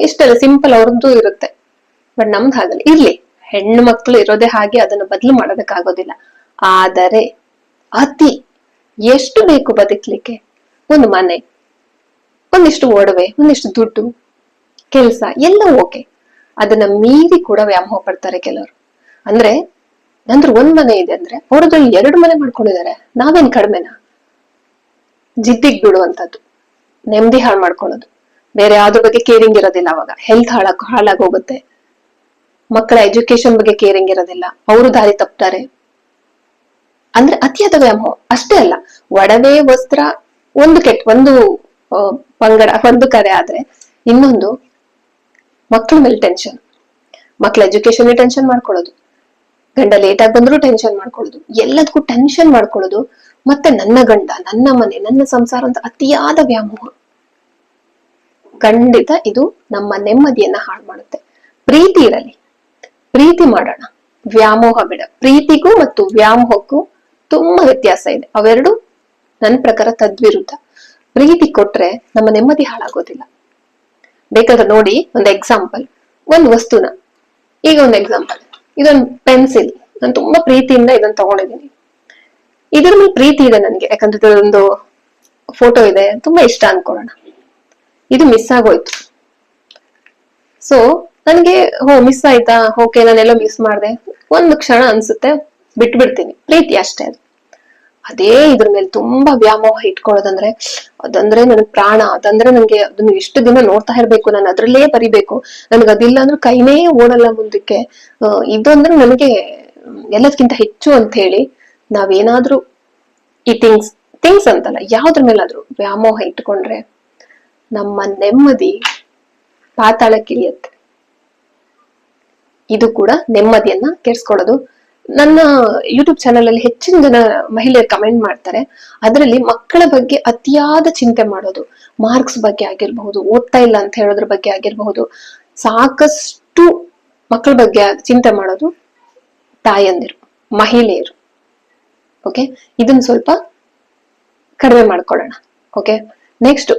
ಇಷ್ಟೆಲ್ಲ ಸಿಂಪಲ್ ಅವ್ರದ್ದು ಇರುತ್ತೆ. ಬಟ್ ನಮ್ದು ಹಾಗಲ್ಲ. ಇರ್ಲಿ, ಹೆಣ್ಣು ಮಕ್ಕಳು ಇರೋದೇ ಹಾಗೆ, ಅದನ್ನು ಬದಲು ಮಾಡೋದಕ್ಕಾಗೋದಿಲ್ಲ. ಆದರೆ ಅತಿ ಎಷ್ಟು ಬೇಕು ಬದುಕ್ಲಿಕ್ಕೆ? ಒಂದು ಮನೆ, ಒಂದಿಷ್ಟು ಒಡವೆ, ಒಂದಿಷ್ಟು ದುಡ್ಡು, ಕೆಲ್ಸ ಎಲ್ಲ ಓಕೆ. ಅದನ್ನ ಮೀರಿ ಕೂಡ ವ್ಯಾಮೋಹ ಪಡ್ತಾರೆ ಕೆಲವರು. ಅಂದ್ರೆ ನಂದ್ರ ಒಂದ್ ಮನೆ ಇದೆ ಅಂದ್ರೆ ಅವ್ರದ್ರಲ್ಲಿ 2 ಮನೆ ಮಾಡ್ಕೊಂಡಿದ್ದಾರೆ. ನಾವೇನ್ ಕಡಿಮೆನಾ? ಜಿದ್ದಿಗ್ ಬಿಡುವಂತದ್ದು, ನೆಮ್ಮದಿ ಹಾಳು ಮಾಡ್ಕೊಳ್ಳೋದು, ಬೇರೆ ಯಾವ್ದ್ರ ಬಗ್ಗೆ ಕೇರಿಂಗ್ ಇರೋದಿಲ್ಲ. ಅವಾಗ ಹೆಲ್ತ್ ಹಾಳಾಗೋಗುತ್ತೆ. ಮಕ್ಕಳ ಎಜುಕೇಶನ್ ಬಗ್ಗೆ ಕೇರಿಂಗ್ ಇರೋದಿಲ್ಲ, ಅವರು ದಾರಿ ತಪ್ತಾರೆ. ಅಂದ್ರೆ ಅತಿಯಾದ ವ್ಯಾಮೋಹ. ಅಷ್ಟೇ ಅಲ್ಲ, ಒಡವೆ ವಸ್ತ್ರ ಒಂದು ಪಂಗಡ, ಒಂದು ಕಡೆ ಆದ್ರೆ ಇನ್ನೊಂದು ಮಕ್ಕಳ ಮೇಲೆ ಟೆನ್ಷನ್, ಮಕ್ಕಳ ಎಜುಕೇಶನ್ ಟೆನ್ಷನ್ ಮಾಡ್ಕೊಳ್ಳೋದು, ಗಂಡ ಲೇಟ್ ಆಗಿ ಬಂದ್ರು ಟೆನ್ಷನ್ ಮಾಡ್ಕೊಳ್ಳೋದು, ಎಲ್ಲದಕ್ಕೂ ಟೆನ್ಷನ್ ಮಾಡ್ಕೊಳ್ಳೋದು. ಮತ್ತೆ ನನ್ನ ಗಂಡ, ನನ್ನ ಮನೆ, ನನ್ನ ಸಂಸಾರ ಅಂತ ಅತಿಯಾದ ವ್ಯಾಮೋಹ. ಖಂಡಿತ ಇದು ನಮ್ಮ ನೆಮ್ಮದಿಯನ್ನ ಹಾಳು ಮಾಡುತ್ತೆ. ಪ್ರೀತಿ ಇರಲಿ, ಪ್ರೀತಿ ಮಾಡೋಣ, ವ್ಯಾಮೋಹ ಬೇಡ. ಪ್ರೀತಿಗೂ ಮತ್ತು ವ್ಯಾಮೋಹಕ್ಕೂ ತುಂಬಾ ವ್ಯತ್ಯಾಸ ಇದೆ. ಅವೆರಡು ನನ್ನ ಪ್ರಕಾರ ತದ್ವಿರುದ್ಧ. ಪ್ರೀತಿ ಕೊಟ್ರೆ ನಮ್ಮ ನೆಮ್ಮದಿ ಹಾಳಾಗೋದಿಲ್ಲ. ಬೇಕಾದ್ರೆ ನೋಡಿ, ಒಂದು ಎಕ್ಸಾಂಪಲ್, ಒಂದು ವಸ್ತುನ, ಈಗ ಒಂದು ಎಕ್ಸಾಂಪಲ್, ಇದೊಂದು ಪೆನ್ಸಿಲ್, ನಾನು ತುಂಬಾ ಪ್ರೀತಿಯಿಂದ ಇದನ್ನ ತಗೊಂಡಿದ್ದೀನಿ. ಇದ್ರ ಮೇಲೆ ಪ್ರೀತಿ ಇದೆ ನನ್ಗೆ, ಯಾಕಂದ್ರೆ ಇದೊಂದು ಫೋಟೋ ಇದೆ, ತುಂಬಾ ಇಷ್ಟ ಅನ್ಕೊಳ್ಳೋಣ. ಇದು ಮಿಸ್ ಆಗೋಯ್ತು. ಸೊ ನನ್ಗೆ ಮಿಸ್ ಆಯ್ತಾ, ಓಕೆ ನಾನೆಲ್ಲೋ ಮಿಸ್ ಮಾಡಿದೆ, ಒಂದು ಕ್ಷಣ ಅನ್ಸುತ್ತೆ, ಬಿಟ್ಬಿಡ್ತೀನಿ. ಪ್ರೀತಿ ಅಷ್ಟೇ ಅದು. ಅದೇ ಇದ್ರ ಮೇಲೆ ತುಂಬಾ ವ್ಯಾಮೋಹ ಇಟ್ಕೊಳ್ಳೋದಂದ್ರೆ, ಅದಂದ್ರೆ ನನ್ ಪ್ರಾಣ, ಅದಂದ್ರೆ ನನ್ಗೆ ಅದನ್ನ ಎಷ್ಟು ದಿನ ನೋಡ್ತಾ ಇರ್ಬೇಕು, ನಾನು ಅದ್ರಲ್ಲೇ ಬರಿಬೇಕು, ನನ್ಗೆ ಅದಿಲ್ಲ ಅಂದ್ರೆ ಕೈನೇ ಓಡಲ್ಲ ಮುಂದಕ್ಕೆ, ಇದಂದ್ರೆ ನನಗೆ ಎಲ್ಲದಕ್ಕಿಂತ ಹೆಚ್ಚು ಅಂತ ಹೇಳಿ ನಾವೇನಾದ್ರೂ ಈ ಥಿಂಗ್ಸ್ ಅಂತಲ್ಲ, ಯಾವ್ದ್ರ ಮೇಲಾದ್ರೂ ವ್ಯಾಮೋಹ ಇಟ್ಕೊಂಡ್ರೆ ನಮ್ಮ ನೆಮ್ಮದಿ ಪಾತಾಳಕ್ಕಿಳಿಯತ್ತೆ. ಇದು ಕೂಡ ನೆಮ್ಮದಿಯನ್ನ ಕೆಡ್ಸ್ಕೊಳ್ಳೋದು. ನನ್ನ ಯೂಟ್ಯೂಬ್ ಚಾನಲ್ ಅಲ್ಲಿ ಹೆಚ್ಚಿನ ಜನ ಮಹಿಳೆಯರು ಕಮೆಂಟ್ ಮಾಡ್ತಾರೆ, ಅದರಲ್ಲಿ ಮಕ್ಕಳ ಬಗ್ಗೆ ಅತಿಯಾದ ಚಿಂತೆ ಮಾಡೋದು, ಮಾರ್ಕ್ಸ್ ಬಗ್ಗೆ ಆಗಿರಬಹುದು, ಓದ್ತಾ ಇಲ್ಲ ಅಂತ ಹೇಳೋದ್ರ ಬಗ್ಗೆ ಆಗಿರಬಹುದು, ಸಾಕಷ್ಟು ಮಕ್ಕಳ ಬಗ್ಗೆ ಚಿಂತೆ ಮಾಡೋದು ತಾಯಂದಿರು, ಮಹಿಳೆಯರು. ಓಕೆ, ಇದನ್ನ ಸ್ವಲ್ಪ ಕಡಿಮೆ ಮಾಡ್ಕೊಳ್ಳೋಣ. ಓಕೆ, ನೆಕ್ಸ್ಟ್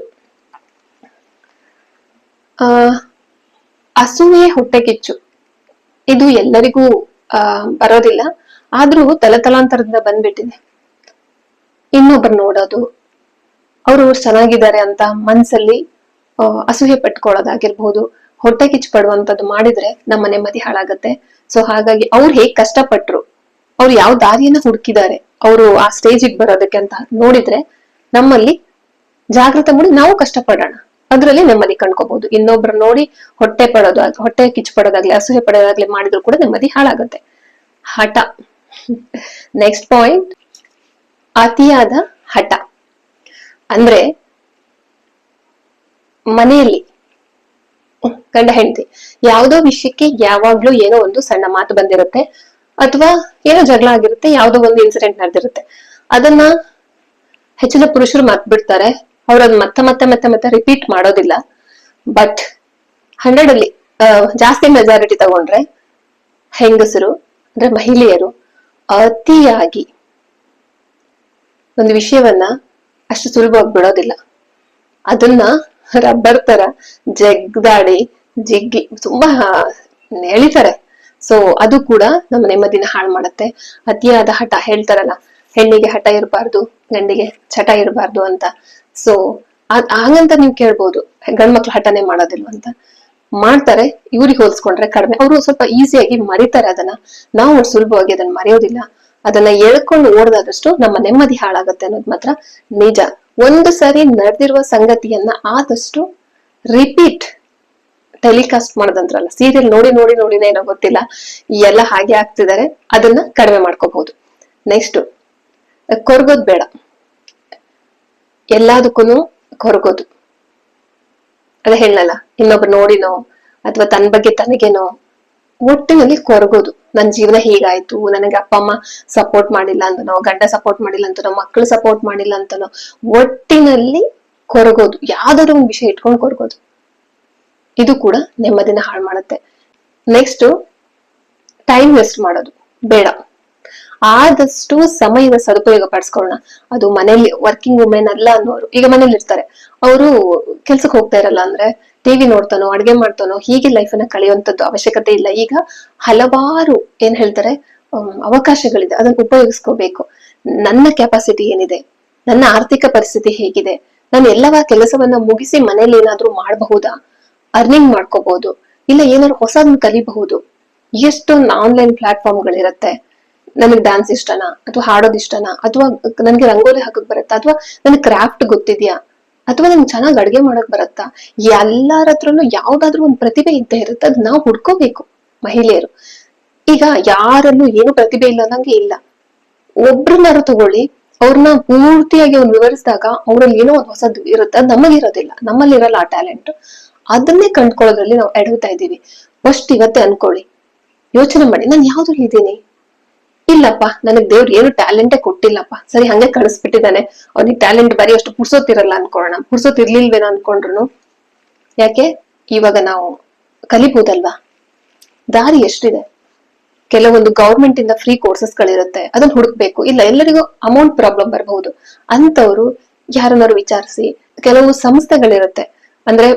ಅಸೂಯೆ, ಹೊಟ್ಟೆ ಕಿಚ್ಚು. ಇದು ಎಲ್ಲರಿಗೂ ಬರೋದಿಲ್ಲ, ಆದ್ರೂ ತಲತಲಾಂತರದಿಂದ ಬಂದ್ಬಿಟ್ಟಿದೆ. ಇನ್ನೊಬ್ಬರು ನೋಡೋದು, ಅವರು ಚೆನ್ನಾಗಿದ್ದಾರೆ ಅಂತ ಮನ್ಸಲ್ಲಿ ಅಸೂಯೆ ಪಟ್ಕೊಳ್ಳೋದಾಗಿರ್ಬಹುದು, ಹೊಟ್ಟೆ ಕಿಚ್ಚು ಪಡುವಂತದ್ದು ಮಾಡಿದ್ರೆ ನಮ್ಮ ನೆಮ್ಮದಿ ಹಾಳಾಗತ್ತೆ. ಸೊ ಹಾಗಾಗಿ ಅವ್ರು ಹೇಗ್ ಕಷ್ಟಪಟ್ರು, ಅವ್ರು ಯಾವ ದಾರಿಯನ್ನ ಹುಡುಕಿದ್ದಾರೆ ಅವರು ಆ ಸ್ಟೇಜಿಗೆ ಬರೋದಕ್ಕೆ ಅಂತ ನೋಡಿದ್ರೆ ನಮ್ಮಲ್ಲಿ ಜಾಗೃತ ಮೂಡಿ ನಾವು ಕಷ್ಟಪಡೋಣ, ಅದ್ರಲ್ಲಿ ನೆಮ್ಮದಿ ಕಂಡ್ಕೋಬಹುದು. ಇನ್ನೊಬ್ರು ನೋಡಿ ಹೊಟ್ಟೆ ಕಿಚ್ಚು ಪಡೋದಾಗ್ಲಿ, ಅಸೂಯೆ ಪಡೋದಾಗ್ಲಿ ಮಾಡಿದ್ರು ಕೂಡ ನೆಮ್ಮದಿ ಹಾಳಾಗುತ್ತೆ. ಹಠ. ನೆಕ್ಸ್ಟ್ ಪಾಯಿಂಟ್, ಅತಿಯಾದ ಹಠ. ಅಂದ್ರೆ ಮನೆಯಲ್ಲಿ ಗಂಡ ಹೆಂಡತಿ ಯಾವ್ದೋ ವಿಷಯಕ್ಕೆ ಯಾವಾಗ್ಲೂ ಏನೋ ಒಂದು ಸಣ್ಣ ಮಾತು ಬಂದಿರುತ್ತೆ, ಅಥವಾ ಏನೋ ಜಗಳ ಆಗಿರುತ್ತೆ, ಯಾವ್ದೋ ಒಂದು ಇನ್ಸಿಡೆಂಟ್ ನಡೆದಿರುತ್ತೆ. ಅದನ್ನ ಹೆಚ್ಚಿನ ಪುರುಷರು ಮರ್ತ್ ಬಿಡ್ತಾರೆ, ಅವ್ರು ಅದ್ ಮತ್ತೆ ಮತ್ತೆ ಮತ್ತೆ ಮತ್ತೆ ರಿಪೀಟ್ ಮಾಡೋದಿಲ್ಲ. ಬಟ್ 100 ಅಲ್ಲಿ ಜಾಸ್ತಿ ಮೆಜಾರಿಟಿ ತಗೊಂಡ್ರೆ ಹೆಂಗಸರು ಅಂದ್ರೆ ಮಹಿಳೆಯರು ಅತಿಯಾಗಿ ಒಂದು ವಿಷಯವನ್ನ ಅಷ್ಟು ಸುಲಭವಾಗಿ ಬಿಡೋದಿಲ್ಲ. ಅದನ್ನ ರಬ್ಬರ್ ತರ ಜಗ್ದಾಡಿ ಜಿಗ್ಗಿ ತುಂಬಾ ಎಳಿತಾರೆ. ಸೊ ಅದು ಕೂಡ ನಮ್ಮ ನೆಮ್ಮದಿನ ಹಾಳು ಮಾಡುತ್ತೆ. ಅತಿಯಾದ ಹಠ, ಹೇಳ್ತಾರಲ್ಲ, ಹೆಣ್ಣಿಗೆ ಹಠ ಇರಬಾರ್ದು, ಗಂಡಿಗೆ ಚಟ ಇರಬಾರ್ದು ಅಂತ. ಸೊ ಹಾಗಂತ ನೀವು ಕೇಳ್ಬೋದು, ಗಂಡ್ಮಕ್ಳು ಹಠನೆ ಮಾಡೋದಿಲ್ವ ಅಂತ. ಮಾಡ್ತಾರೆ, ಇವ್ರಿಗೆ ಹೋಲ್ಸ್ಕೊಂಡ್ರೆ ಕಡಿಮೆ. ಅವರು ಸ್ವಲ್ಪ ಈಸಿಯಾಗಿ ಮರಿತಾರೆ ಅದನ್ನ, ನಾವು ಸುಲಭವಾಗಿ ಅದನ್ನ ಮರೆಯೋದಿಲ್ಲ. ಅದನ್ನ ಎಳ್ಕೊಂಡು ಓಡದಾದಷ್ಟು ನಮ್ಮ ನೆಮ್ಮದಿ ಹಾಳಾಗತ್ತೆ ಅನ್ನೋದು ಮಾತ್ರ ನಿಜ. ಒಂದು ಸರಿ ನಡೆದಿರುವ ಸಂಗತಿಯನ್ನ ಆದಷ್ಟು ರಿಪೀಟ್ ಟೆಲಿಕಾಸ್ಟ್ ಮಾಡೋದಂತ್ರಲ್ಲ, ಸೀರಿಯಲ್ ನೋಡಿ ನೋಡಿ ನೋಡಿನೇ ಏನೋ ಗೊತ್ತಿಲ್ಲ, ಎಲ್ಲ ಹಾಗೆ ಆಗ್ತಿದ್ದಾರೆ, ಅದನ್ನ ಕಡಿಮೆ ಮಾಡ್ಕೋಬಹುದು. ನೆಕ್ಸ್ಟ್, ಕೊರಗೋದ್ ಬೇಡ. ಎಲ್ಲದಕ್ಕೂ ಕೊರಗೋದು, ಅದೇ ಹೇಳಲ್ಲ, ಇನ್ನೊಬ್ರು ನೋಡಿನೋ ಅಥವಾ ತನ್ನ ಬಗ್ಗೆ ತನಗೇನೋ, ಒಟ್ಟಿನಲ್ಲಿ ಕೊರಗೋದು. ನನ್ ಜೀವನ ಹೀಗಾಯ್ತು, ನನಗೆ ಅಪ್ಪ ಅಮ್ಮ ಸಪೋರ್ಟ್ ಮಾಡಿಲ್ಲ ಅಂತನೋ, ಗಂಡ ಸಪೋರ್ಟ್ ಮಾಡಿಲ್ಲ ಅಂತನೋ, ಮಕ್ಕಳು ಸಪೋರ್ಟ್ ಮಾಡಿಲ್ಲ ಅಂತನೋ, ಒಟ್ಟಿನಲ್ಲಿ ಕೊರಗೋದು, ಯಾವ್ದಾದ್ರು ಒಂದು ವಿಷಯ ಇಟ್ಕೊಂಡು ಕೊರಗೋದು. ಇದು ಕೂಡ ನೆಮ್ಮದಿನ ಹಾಳು ಮಾಡುತ್ತೆ. ನೆಕ್ಸ್ಟ್, ಟೈಮ್ ವೇಸ್ಟ್ ಮಾಡೋದು ಬೇಡ. ಆದಷ್ಟು ಸಮಯದ ಸದುಪಯೋಗ ಪಡಿಸ್ಕೊಳ್ಳೋಣ. ಅದು ಮನೇಲಿ ವರ್ಕಿಂಗ್ ವುಮೆನ್ ಅಲ್ಲ ಅನ್ನೋರು, ಈಗ ಮನೇಲಿ ಇರ್ತಾರೆ, ಅವರು ಕೆಲ್ಸಕ್ಕೆ ಹೋಗ್ತಾ ಇರಲ್ಲ ಅಂದ್ರೆ ಟಿವಿ ನೋಡ್ತಾನೋ, ಅಡ್ಗೆ ಮಾಡ್ತಾನೋ, ಹೀಗೆ ಲೈಫ್ ಅನ್ನ ಕಳೆಯುವಂತದ್ದು ಅವಶ್ಯಕತೆ ಇಲ್ಲ. ಈಗ ಹಲವಾರು ಏನ್ ಹೇಳ್ತಾರೆ ಅವಕಾಶಗಳಿದೆ, ಅದನ್ನ ಉಪಯೋಗಿಸ್ಕೋಬೇಕು. ನನ್ನ ಕೆಪಾಸಿಟಿ ಏನಿದೆ, ನನ್ನ ಆರ್ಥಿಕ ಪರಿಸ್ಥಿತಿ ಹೇಗಿದೆ, ನಾನು ಎಲ್ಲವ ಕೆಲಸವನ್ನ ಮುಗಿಸಿ ಮನೇಲಿ ಏನಾದ್ರೂ ಮಾಡಬಹುದಾ, ಅರ್ನಿಂಗ್ ಮಾಡ್ಕೋಬಹುದು, ಇಲ್ಲ ಏನಾದ್ರು ಹೊಸದನ್ನ ಕಲಿಬಹುದು. ಎಷ್ಟೊಂದು ಆನ್ಲೈನ್ ಪ್ಲಾಟ್ಫಾರ್ಮ್ಗಳಿರತ್ತೆ. ನನಗ್ ಡ್ಯಾನ್ಸ್ ಇಷ್ಟನಾ, ಅಥವಾ ಹಾಡೋದ್ ಇಷ್ಟನಾ, ಅಥವಾ ನನ್ಗೆ ರಂಗೋಲಿ ಹಾಕಕ್ ಬರುತ್ತಾ, ಅಥವಾ ನನ್ಗೆ ಕ್ರಾಫ್ಟ್ ಗೊತ್ತಿದ್ಯಾ, ಅಥವಾ ನನ್ಗೆ ಚೆನ್ನಾಗ್ ಅಡ್ಗೆ ಮಾಡಕ್ ಬರುತ್ತಾ, ಎಲ್ಲಾರ ಹತ್ರನು ಯಾವ್ದಾದ್ರು ಒಂದ್ ಪ್ರತಿಭೆ ಇದ್ದೇ ಇರುತ್ತೆ. ಅದ್ ನಾವು ಹುಡ್ಕೋಬೇಕು ಮಹಿಳೆಯರು. ಈಗ ಯಾರಲ್ಲೂ ಏನು ಪ್ರತಿಭೆ ಇಲ್ಲ ಅನ್ನಂಗೆ ಇಲ್ಲ. ಒಬ್ರನ್ನಾರು ತಗೊಳ್ಳಿ, ಅವ್ರನ್ನ ಪೂರ್ತಿಯಾಗಿ ಅವ್ನು ವಿವರಿಸಿದಾಗ ಅವ್ರಲ್ಲಿ ಏನೋ ಒಂದ್ ಹೊಸದು ಇರುತ್ತೆ, ಅದ್ ನಮಗಿರೋದಿಲ್ಲ, ನಮ್ಮಲ್ಲಿ ಇರಲ್ಲ ಆ ಟ್ಯಾಲೆಂಟ್. ಅದನ್ನೇ ಕಂಡ್ಕೊಳ್ಳೋದ್ರಲ್ಲಿ ನಾವು ಎಡವ್ತಾ ಇದ್ದೀವಿ. ಫಸ್ಟ್ ಇವತ್ತೇ ಅನ್ಕೊಳ್ಳಿ, ಯೋಚನೆ ಮಾಡಿ, ನಾನು ಯಾವ್ದ್ರಲ್ಲಿ ಇದ್ದೀನಿ, ಇಲ್ಲಪ್ಪ ನನಗ್ ದೇವ್ರು ಏನು ಟ್ಯಾಲೆಂಟೇ ಕೊಟ್ಟಿಲ್ಲಪ್ಪ, ಸರಿ ಹಂಗೆ ಕಳಿಸ್ಬಿಟ್ಟಿದ್ದಾನೆ, ಅವ್ನಿಗೆ ಟ್ಯಾಲೆಂಟ್ ಬರೀ ಅಷ್ಟು ಪುರ್ಸೋತಿರಲ್ಲ ಅನ್ಕೊಳ್ಳೋಣ, ಪುರ್ಸೋತಿರ್ಲಿಲ್ವೇನೋ ಅನ್ಕೊಂಡ್ರು. ಯಾಕೆ, ಇವಾಗ ನಾವು ಕಲಿಬಹುದಲ್ವಾ, ದಾರಿ ಎಷ್ಟಿದೆ. ಕೆಲವೊಂದು ಗೌರ್ಮೆಂಟ್ ಇಂದ ಫ್ರೀ ಕೋರ್ಸಸ್ ಗಳಿರುತ್ತೆ, ಅದನ್ನ ಹುಡುಕ್ಬೇಕು. ಇಲ್ಲ ಎಲ್ಲರಿಗೂ ಅಮೌಂಟ್ ಪ್ರಾಬ್ಲಮ್ ಬರಬಹುದು, ಅಂತವ್ರು ಯಾರನ್ನಾರು ವಿಚಾರಿಸಿ, ಕೆಲವು ಸಂಸ್ಥೆಗಳಿರುತ್ತೆ, ಅಂದ್ರೆ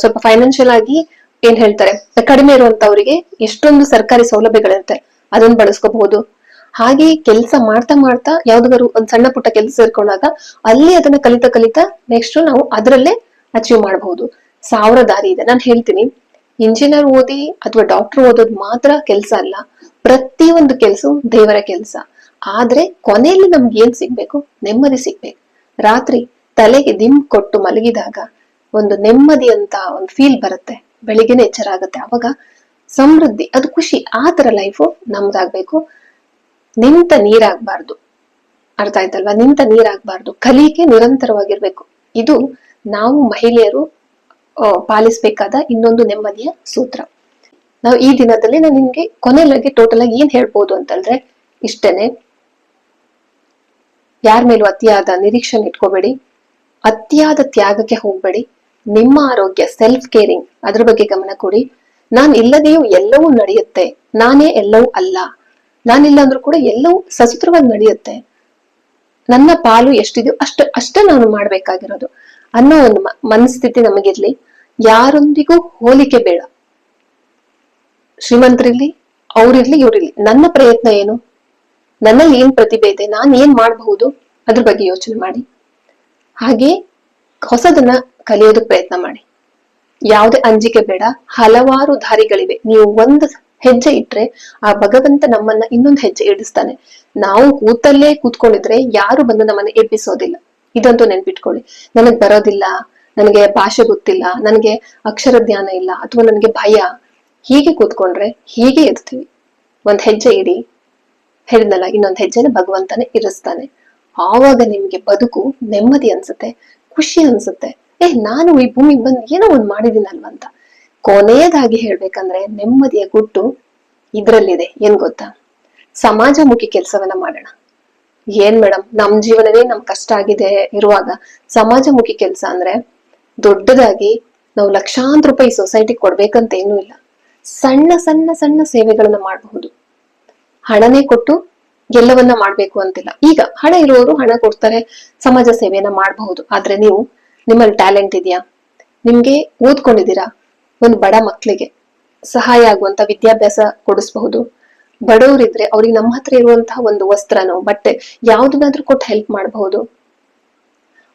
ಸ್ವಲ್ಪ ಫೈನಾನ್ಷಿಯಲ್ ಆಗಿ ಏನ್ ಹೇಳ್ತಾರೆ ಕಡಿಮೆ ಇರುವಂತವ್ರಿಗೆ ಎಷ್ಟೊಂದು ಸರ್ಕಾರಿ ಸೌಲಭ್ಯಗಳಿರುತ್ತೆ, ಅದನ್ನ ಬಳಸ್ಕೋಬಹುದು. ಹಾಗೆ ಕೆಲಸ ಮಾಡ್ತಾ ಮಾಡ್ತಾ ಯಾವ್ದಾದ್ರು ಒಂದ್ ಸಣ್ಣ ಪುಟ್ಟ ಕೆಲಸ ಸೇರ್ಕೊಂಡಾಗ ಅಲ್ಲಿ ಅದನ್ನ ಕಲಿತಾ ನೆಕ್ಸ್ಟ್ ನಾವು ಅದರಲ್ಲೇ ಅಚೀವ್ ಮಾಡಬಹುದು. 1000 ದಾರಿ ಇದೆ. ನಾನು ಹೇಳ್ತೀನಿ, ಇಂಜಿನಿಯರ್ ಓದಿ ಅಥವಾ ಡಾಕ್ಟರ್ ಓದೋದ್ ಮಾತ್ರ ಕೆಲ್ಸ ಅಲ್ಲ, ಪ್ರತಿಯೊಂದು ಕೆಲ್ಸ ದೇವರ ಕೆಲ್ಸ. ಆದ್ರೆ ಕೊನೆಯಲ್ಲಿ ನಮ್ಗೆ ಏನ್ ಸಿಗ್ಬೇಕು, ನೆಮ್ಮದಿ ಸಿಗ್ಬೇಕು. ರಾತ್ರಿ ತಲೆಗೆ ದಿಮ್ ಕೊಟ್ಟು ಮಲಗಿದಾಗ ಒಂದು ನೆಮ್ಮದಿ ಅಂತ ಒಂದು ಫೀಲ್ ಬರುತ್ತೆ, ಬೆಳಿಗ್ಗೆನೆ ಎಚ್ಚರ ಆಗುತ್ತೆ, ಅವಾಗ ಸಮೃದ್ಧಿ, ಅದು ಖುಷಿ. ಆ ತರ ಲೈಫು ನಮ್ದಾಗ್ಬೇಕು. ನಿಂತ ನೀರಾಗ್ಬಾರ್ದು, ಅರ್ಥ ಆಯ್ತಲ್ವಾ, ನಿಂತ ನೀರಾಗ್ಬಾರ್ದು, ಕಲಿಕೆ ನಿರಂತರವಾಗಿರ್ಬೇಕು. ಇದು ನಾವು ಮಹಿಳೆಯರು ಪಾಲಿಸ್ಬೇಕಾದ ಇನ್ನೊಂದು ನೆಮ್ಮದಿಯ ಸೂತ್ರ. ನಾವು ಈ ದಿನದಲ್ಲಿ ನಾನು ನಿಮ್ಗೆ ಕೊನೆಯಲ್ಲಿ ಟೋಟಲ್ ಆಗಿ ಏನ್ ಹೇಳ್ಬೋದು ಅಂತಂದ್ರೆ, ಇಷ್ಟೇನೆ. ಯಾರ ಮೇಲೂ ಅತಿಯಾದ ನಿರೀಕ್ಷೆ ಇಟ್ಕೋಬೇಡಿ, ಅತಿಯಾದ ತ್ಯಾಗಕ್ಕೆ ಹೋಗ್ಬೇಡಿ. ನಿಮ್ಮ ಆರೋಗ್ಯ, ಸೆಲ್ಫ್ ಕೇರಿಂಗ್, ಅದ್ರ ಬಗ್ಗೆ ಗಮನ ಕೊಡಿ. ನಾನ್ ಇಲ್ಲದೆಯೂ ಎಲ್ಲವೂ ನಡೆಯುತ್ತೆ, ನಾನೇ ಎಲ್ಲವೂ ಅಲ್ಲ, ನಾನಿಲ್ಲ ಅಂದ್ರೂ ಕೂಡ ಎಲ್ಲವೂ ಸಸೂತ್ರವಾಗಿ ನಡೆಯುತ್ತೆ, ನನ್ನ ಪಾಲು ಎಷ್ಟಿದೆಯೋ ಅಷ್ಟೇ ನಾನು ಮಾಡ್ಬೇಕಾಗಿರೋದು ಅನ್ನೋ ಒಂದು ಮನಸ್ಥಿತಿ ನಮಗಿರ್ಲಿ. ಯಾರೊಂದಿಗೂ ಹೋಲಿಕೆ ಬೇಡ. ಶ್ರೀಮಂತರಿರ್ಲಿ, ಅವ್ರಿರ್ಲಿ, ಇವ್ರಿರ್ಲಿ, ನನ್ನ ಪ್ರಯತ್ನ ಏನು, ನನ್ನಲ್ಲಿ ಏನ್ ಪ್ರತಿಭೆ ಇದೆ, ನಾನ್ ಏನ್ ಮಾಡಬಹುದು, ಅದ್ರ ಬಗ್ಗೆ ಯೋಚನೆ ಮಾಡಿ. ಹಾಗೆ ಹೊಸದನ್ನ ಕಲಿಯೋದಕ್ ಪ್ರಯತ್ನ ಮಾಡಿ. ಯಾವುದೇ ಅಂಜಿಕೆ ಬೇಡ. ಹಲವಾರು ದಾರಿಗಳಿವೆ. ನೀವು ಒಂದು ಹೆಜ್ಜೆ ಇಟ್ರೆ ಆ ಭಗವಂತ ನಮ್ಮನ್ನ ಇನ್ನೊಂದು ಹೆಜ್ಜೆ ಇಡಿಸ್ತಾನೆ. ನಾವು ಕೂತಲ್ಲೇ ಕೂತ್ಕೊಂಡಿದ್ರೆ ಯಾರು ಬಂದು ನಮ್ಮನ್ನ ಎಬ್ಬಿಸೋದಿಲ್ಲ. ಇದಂತೂ ನೆನ್ಪಿಟ್ಕೊಳ್ಳಿ. ನನಗ್ ಬರೋದಿಲ್ಲ, ನನಗೆ ಭಾಷೆ ಗೊತ್ತಿಲ್ಲ, ನನಗೆ ಅಕ್ಷರ ಜ್ಞಾನ ಇಲ್ಲ, ಅಥವಾ ನನಗೆ ಭಯ, ಹೀಗೆ ಕೂತ್ಕೊಂಡ್ರೆ ಹೀಗೆ ಇರ್ತೀವಿ. ಒಂದ್ ಹೆಜ್ಜೆ ಇಡಿ, ಹೇಳಿದ್ನಲ್ಲ, ಇನ್ನೊಂದ್ ಹೆಜ್ಜೆನ ಭಗವಂತನೇ ಇರಿಸ್ತಾನೆ. ಆವಾಗ ನಿಮ್ಗೆ ಬದುಕು ನೆಮ್ಮದಿ ಅನ್ಸುತ್ತೆ, ಖುಷಿ ಅನ್ಸುತ್ತೆ. ನಾನು ಈ ಭೂಮಿಗೆ ಬಂದು ಏನೋ ಒಂದ್ ಮಾಡಿದೀನಲ್ವಂತ. ಕೊನೆಯದಾಗಿ ಹೇಳ್ಬೇಕಂದ್ರೆ ನೆಮ್ಮದಿಯ ಗುಟ್ಟು ಇದ್ರಲ್ಲಿದೆ. ಏನ್ ಗೊತ್ತಾ? ಸಮಾಜಮುಖಿ ಕೆಲಸವನ್ನ ಮಾಡೋಣ. ಏನ್ ಮೇಡಮ್, ನಮ್ ಜೀವನವೇ ನಮ್ ಕಷ್ಟ ಆಗಿದೆ ಇರುವಾಗ ಸಮಾಜಮುಖಿ ಕೆಲಸ ಅಂದ್ರೆ ದೊಡ್ಡದಾಗಿ ನಾವು ಲಕ್ಷಾಂತರ ರೂಪಾಯಿ ಸೊಸೈಟಿ ಕೊಡ್ಬೇಕಂತ ಏನೂ ಇಲ್ಲ. ಸಣ್ಣ ಸಣ್ಣ ಸಣ್ಣ ಸೇವೆಗಳನ್ನ ಮಾಡಬಹುದು. ಹಣನೇ ಕೊಟ್ಟು ಎಲ್ಲವನ್ನ ಮಾಡ್ಬೇಕು ಅಂತಿಲ್ಲ. ಈಗ ಹಣ ಇರುವವರು ಹಣ ಕೊಡ್ತಾರೆ, ಸಮಾಜ ಸೇವೆಯನ್ನ ಮಾಡಬಹುದು. ಆದ್ರೆ ನೀವು, ನಿಮ್ಮಲ್ಲಿ ಟ್ಯಾಲೆಂಟ್ ಇದೆಯಾ, ನಿಮ್ಗೆ ಓದ್ಕೊಂಡಿದ್ದೀರಾ, ಒಂದು ಬಡ ಮಕ್ಕಳಿಗೆ ಸಹಾಯ ಆಗುವಂತ ವಿದ್ಯಾಭ್ಯಾಸ ಕೊಡಿಸಬಹುದು. ಬಡವರಿದ್ರೆ ಅವ್ರಿಗೆ ನಮ್ಮ ಹತ್ರ ಇರುವಂತಹ ಒಂದು ವಸ್ತ್ರನೋ ಬಟ್ಟೆ ಯಾವ್ದನ್ನಾದ್ರೂ ಕೊಟ್ಟು ಹೆಲ್ಪ್ ಮಾಡಬಹುದು.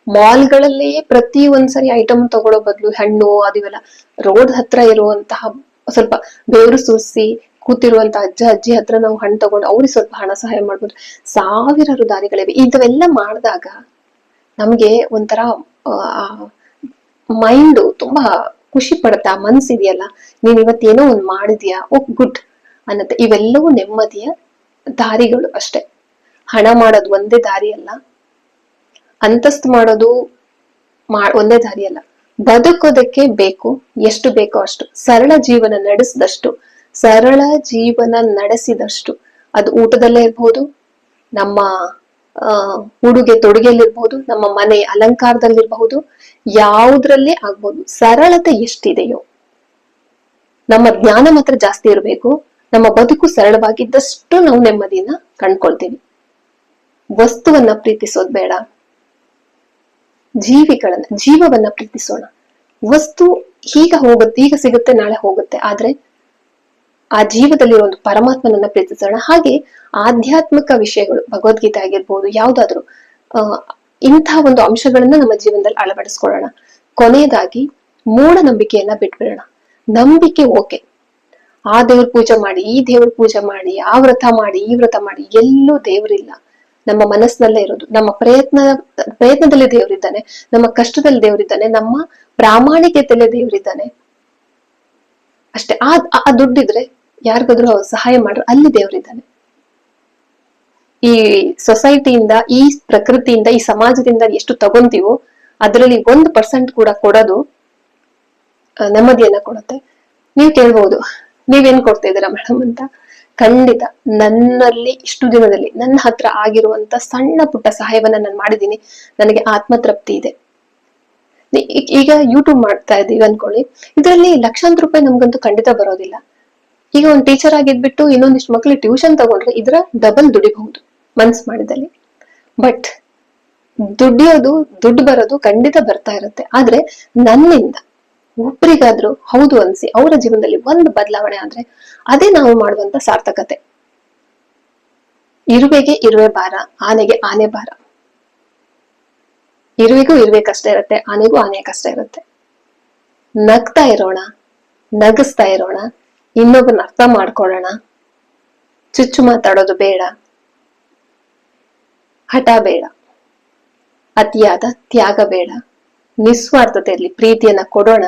ಮಾಲ್ಗಳಲ್ಲೇ ಪ್ರತಿ ಒಂದ್ಸರಿ ಐಟಮ್ ತಗೊಳ್ಳೋ ಬದಲು ಹಣ್ಣು ಅದಿವೆಲ್ಲ ರೋಡ್ ಹತ್ರ ಇರುವಂತಹ ಸ್ವಲ್ಪ ಬೆವರು ಸೂಸಿ ಕೂತಿರುವಂತ ಅಜ್ಜ ಅಜ್ಜಿ ಹತ್ರ ನಾವು ಹಣ್ಣು ತಗೊಂಡು ಅವ್ರಿಗೆ ಸ್ವಲ್ಪ ಹಣ ಸಹಾಯ ಮಾಡ್ಬೋದು. ಸಾವಿರಾರು ದಾರಿಗಳಿವೆ. ಇದೆಲ್ಲ ಮಾಡಿದಾಗ ನಮ್ಗೆ ಒಂಥರ ಮೈಂಡ್ ತುಂಬಾ ಖುಷಿ ಪಡುತ್ತೆ. ಆ ಮನ್ಸಿದೆಯಲ್ಲ, ನೀನ್ ಇವತ್ತೇನೋ ಒಂದ್ ಮಾಡಿದ್ಯಾ, ಓ ಗುಡ್ ಅನ್ನತ್ತೆ. ಇವೆಲ್ಲವೂ ನೆಮ್ಮದಿಯ ದಾರಿಗಳು ಅಷ್ಟೆ. ಹಣ ಮಾಡೋದು ಒಂದೇ ದಾರಿ ಅಲ್ಲ, ಅಂತಸ್ತು ಮಾಡೋದು ಒಂದೇ ದಾರಿ ಅಲ್ಲ. ಬದುಕೋದಕ್ಕೆ ಬೇಕು, ಎಷ್ಟು ಬೇಕೋ ಅಷ್ಟು. ಸರಳ ಜೀವನ ನಡೆಸಿದಷ್ಟು ಅದು ಊಟದಲ್ಲೇ ಇರ್ಬೋದು, ನಮ್ಮ ಉಡುಗೆ ತೊಡುಗೆಯಲ್ಲಿರ್ಬಹುದು, ನಮ್ಮ ಮನೆ ಅಲಂಕಾರದಲ್ಲಿರ್ಬಹುದು, ಯಾವುದ್ರಲ್ಲೇ ಆಗ್ಬೋದು. ಸರಳತೆ ಎಷ್ಟಿದೆಯೋ, ನಮ್ಮ ಜ್ಞಾನ ಮಾತ್ರ ಜಾಸ್ತಿ ಇರಬೇಕು. ನಮ್ಮ ಬದುಕು ಸರಳವಾಗಿದ್ದಷ್ಟು ನಾವು ನೆಮ್ಮದಿನ ಕಂಡ್ಕೊಳ್ತೀವಿ. ವಸ್ತುವನ್ನ ಪ್ರೀತಿಸೋದ್ ಬೇಡ, ಜೀವವನ್ನ ಪ್ರೀತಿಸೋಣ. ವಸ್ತು ಈಗ ಸಿಗುತ್ತೆ, ನಾಳೆ ಹೋಗುತ್ತೆ. ಆದ್ರೆ ಆ ಜೀವದಲ್ಲಿರೋ ಒಂದು ಪರಮಾತ್ಮನನ್ನ ಪ್ರೀತಿಸೋಣ. ಹಾಗೆ ಆಧ್ಯಾತ್ಮಿಕ ವಿಷಯಗಳು, ಭಗವದ್ಗೀತೆ ಆಗಿರ್ಬೋದು, ಯಾವ್ದಾದ್ರು ಇಂತಹ ಒಂದು ಅಂಶಗಳನ್ನ ನಮ್ಮ ಜೀವನದಲ್ಲಿ ಅಳವಡಿಸ್ಕೊಳ್ಳೋಣ. ಕೊನೆಯದಾಗಿ ಮೂಢನಂಬಿಕೆಯನ್ನ ಬಿಟ್ಬಿಡೋಣ. ನಂಬಿಕೆ ಓಕೆ, ಆ ದೇವ್ರ ಪೂಜೆ ಮಾಡಿ, ಈ ದೇವ್ರ ಪೂಜೆ ಮಾಡಿ, ಆ ವ್ರತ ಮಾಡಿ, ಈ ವ್ರತ ಮಾಡಿ, ಎಲ್ಲೂ ದೇವ್ರಿಲ್ಲ. ನಮ್ಮ ಮನಸ್ಸಿನಲ್ಲೇ ಇರೋದು. ನಮ್ಮ ಪ್ರಯತ್ನದಲ್ಲಿ ದೇವ್ರಿದ್ದಾನೆ, ನಮ್ಮ ಕಷ್ಟದಲ್ಲಿ ದೇವ್ರಿದ್ದಾನೆ, ನಮ್ಮ ಪ್ರಾಮಾಣಿಕತೆಯಲ್ಲೇ ದೇವ್ರಿದ್ದಾನೆ ಅಷ್ಟೇ. ಆ ದುಡ್ಡಿದ್ರೆ ಯಾರಿಗಾದ್ರೂ ಸಹಾಯ ಮಾಡ್ರೆ ಅಲ್ಲಿ ದೇವ್ರಿದ್ದಾನೆ. ಈ ಸೊಸೈಟಿಯಿಂದ, ಈ ಪ್ರಕೃತಿಯಿಂದ, ಈ ಸಮಾಜದಿಂದ ಎಷ್ಟು ತಗೊಂತೀವೋ ಅದರಲ್ಲಿ 1% ಕೂಡ ಕೊಡೋದು ನೆಮ್ಮದಿಯನ್ನ ಕೊಡುತ್ತೆ. ನೀವ್ ಕೇಳ್ಬಹುದು, ನೀವೇನ್ ಕೊಡ್ತಾ ಇದ್ದೀರಾ ಮೇಡಮ್ ಅಂತ. ಖಂಡಿತ ನನ್ನಲ್ಲಿ ಇಷ್ಟು ದಿನದಲ್ಲಿ ನನ್ನ ಹತ್ರ ಆಗಿರುವಂತ ಸಣ್ಣ ಪುಟ್ಟ ಸಹಾಯವನ್ನ ನಾನು ಮಾಡಿದೀನಿ, ನನಗೆ ಆತ್ಮತೃಪ್ತಿ ಇದೆ. ಈಗ ಯೂಟ್ಯೂಬ್ ಮಾಡ್ತಾ ಇದೀವಿ ಅನ್ಕೊಳ್ಳಿ, ಇದರಲ್ಲಿ ಲಕ್ಷಾಂತರ ರೂಪಾಯಿ ನಮ್ಗಂತೂ ಖಂಡಿತ ಬರೋದಿಲ್ಲ. ಈಗ ಒಂದ್ ಟೀಚರ್ ಆಗಿದ್ಬಿಟ್ಟು ಇನ್ನೊಂದಿಷ್ಟು ಮಕ್ಳಿಗೆ ಟ್ಯೂಷನ್ ತಗೊಂಡ್ರೆ ಇದರ ಡಬಲ್ ದುಡಿಬಹುದು ಮನ್ಸ್ ಮಾಡಿದಲ್ಲಿ. ಬಟ್ ದುಡ್ಡು ಬರೋದು ಖಂಡಿತ ಬರ್ತಾ ಇರುತ್ತೆ. ಆದ್ರೆ ನನ್ನಿಂದ ಒಬ್ಬರಿಗಾದ್ರೂ ಹೌದು ಅನ್ಸಿ ಅವರ ಜೀವನದಲ್ಲಿ ಒಂದು ಬದಲಾವಣೆ ಆದ್ರೆ ಅದೇ ನಾವು ಮಾಡುವಂತ ಸಾರ್ಥಕತೆ. ಇರುವೆಗೆ ಇರುವೆ ಭಾರ, ಆನೆಗೆ ಆನೆ ಭಾರ. ಇರುವೆಗೂ ಇರುವೆ ಕಷ್ಟ ಇರುತ್ತೆ, ಆನೆಗೂ ಆನೆ ಕಷ್ಟ ಇರುತ್ತೆ. ನಗ್ತಾ ಇರೋಣ, ನಗಿಸ್ತಾ ಇರೋಣ, ಇನ್ನೊಬ್ಬನ ಅರ್ಥ ಮಾಡ್ಕೊಳ್ಳೋಣ. ಚುಚ್ಚು ಮಾತಾಡೋದು ಬೇಡ, ಹಠ ಬೇಡ, ಅತಿಯಾದ ತ್ಯಾಗ ಬೇಡ. ನಿಸ್ವಾರ್ಥತೆಯಲ್ಲಿ ಪ್ರೀತಿಯನ್ನ ಕೊಡೋಣ,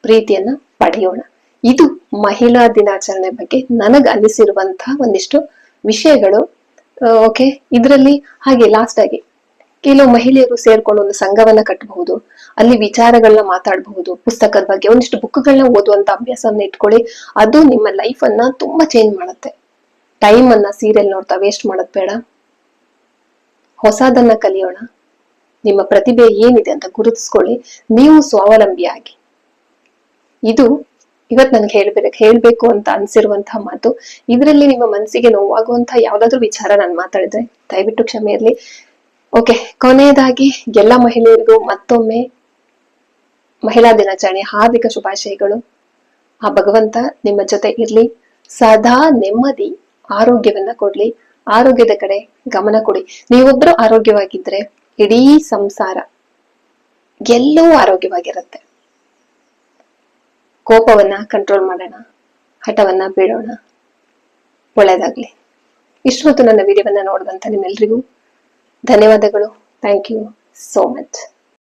ಪ್ರೀತಿಯನ್ನ ಪಡೆಯೋಣ. ಇದು ಮಹಿಳಾ ದಿನಾಚರಣೆ ಬಗ್ಗೆ ನನಗ್ ಅನಿಸಿರುವಂತಹ ಒಂದಿಷ್ಟು ವಿಷಯಗಳು. ಓಕೆ, ಇದರಲ್ಲಿ ಹಾಗೆ ಲಾಸ್ಟ್ ಆಗಿ ಕೆಲವು ಮಹಿಳೆಯರು ಸೇರ್ಕೊಂಡು ಒಂದು ಸಂಘವನ್ನ ಕಟ್ಟಬಹುದು, ಅಲ್ಲಿ ವಿಚಾರಗಳನ್ನ ಮಾತಾಡಬಹುದು, ಪುಸ್ತಕದ ಬಗ್ಗೆ ಒಂದಿಷ್ಟು ಬುಕ್ಗಳನ್ನ ಓದುವಂತ ಅಭ್ಯಾಸವನ್ನ ಇಟ್ಕೊಳ್ಳಿ. ಅದು ನಿಮ್ಮ ಲೈಫ್ ಅನ್ನ ತುಂಬಾ ಚೇಂಜ್ ಮಾಡುತ್ತೆ. ಟೈಮ್ ಅನ್ನ ಸೀರಿಯಲ್ ನೋಡ್ತಾ ವೇಸ್ಟ್ ಮಾಡೋದ್ ಬೇಡ. ಹೊಸದನ್ನ ಕಲಿಯೋಣ. ನಿಮ್ಮ ಪ್ರತಿಭೆ ಏನಿದೆ ಅಂತ ಗುರುತಿಸ್ಕೊಳ್ಳಿ. ನೀವು ಸ್ವಾವಲಂಬಿಯಾಗಿ. ಇದು ಇವತ್ ನನ್ಗೆ ಹೇಳ್ಬೇಕು ಅಂತ ಅನ್ಸಿರುವಂತಹ ಮಾತು. ಇದರಲ್ಲಿ ನಿಮ್ಮ ಮನಸ್ಸಿಗೆ ನೋವಾಗುವಂತಹ ಯಾವ್ದಾದ್ರು ವಿಚಾರ ನಾನು ಮಾತಾಡಿದ್ರೆ ದಯವಿಟ್ಟು ಕ್ಷಮೆ ಇರ್ಲಿ. ಓಕೆ, ಕೊನೆಯದಾಗಿ ಎಲ್ಲ ಮಹಿಳೆಯರಿಗೂ ಮತ್ತೊಮ್ಮೆ ಮಹಿಳಾ ದಿನಾಚರಣೆ ಹಾರ್ದಿಕ ಶುಭಾಶಯಗಳು. ಆ ಭಗವಂತ ನಿಮ್ಮ ಜೊತೆ ಇರ್ಲಿ, ಸದಾ ನೆಮ್ಮದಿ ಆರೋಗ್ಯವನ್ನ ಕೊಡ್ಲಿ. ಆರೋಗ್ಯದ ಕಡೆ ಗಮನ ಕೊಡಿ. ನೀವೊಬ್ರು ಆರೋಗ್ಯವಾಗಿದ್ರೆ ಇಡೀ ಸಂಸಾರ ಎಲ್ಲವೂ ಆರೋಗ್ಯವಾಗಿರುತ್ತೆ. ಕೋಪವನ್ನ ಕಂಟ್ರೋಲ್ ಮಾಡೋಣ, ಹಠವನ್ನ ಬಿಡೋಣ. ಒಳ್ಳೆಯದಾಗ್ಲಿ. ಇಷ್ಟೊತ್ತು ನನ್ನ ವಿಡಿಯೋವನ್ನ ನೋಡಿದಂತ ನಿಮ್ಮೆಲ್ರಿಗೂ ಧನ್ಯವಾದಗಳು. Thank you so much.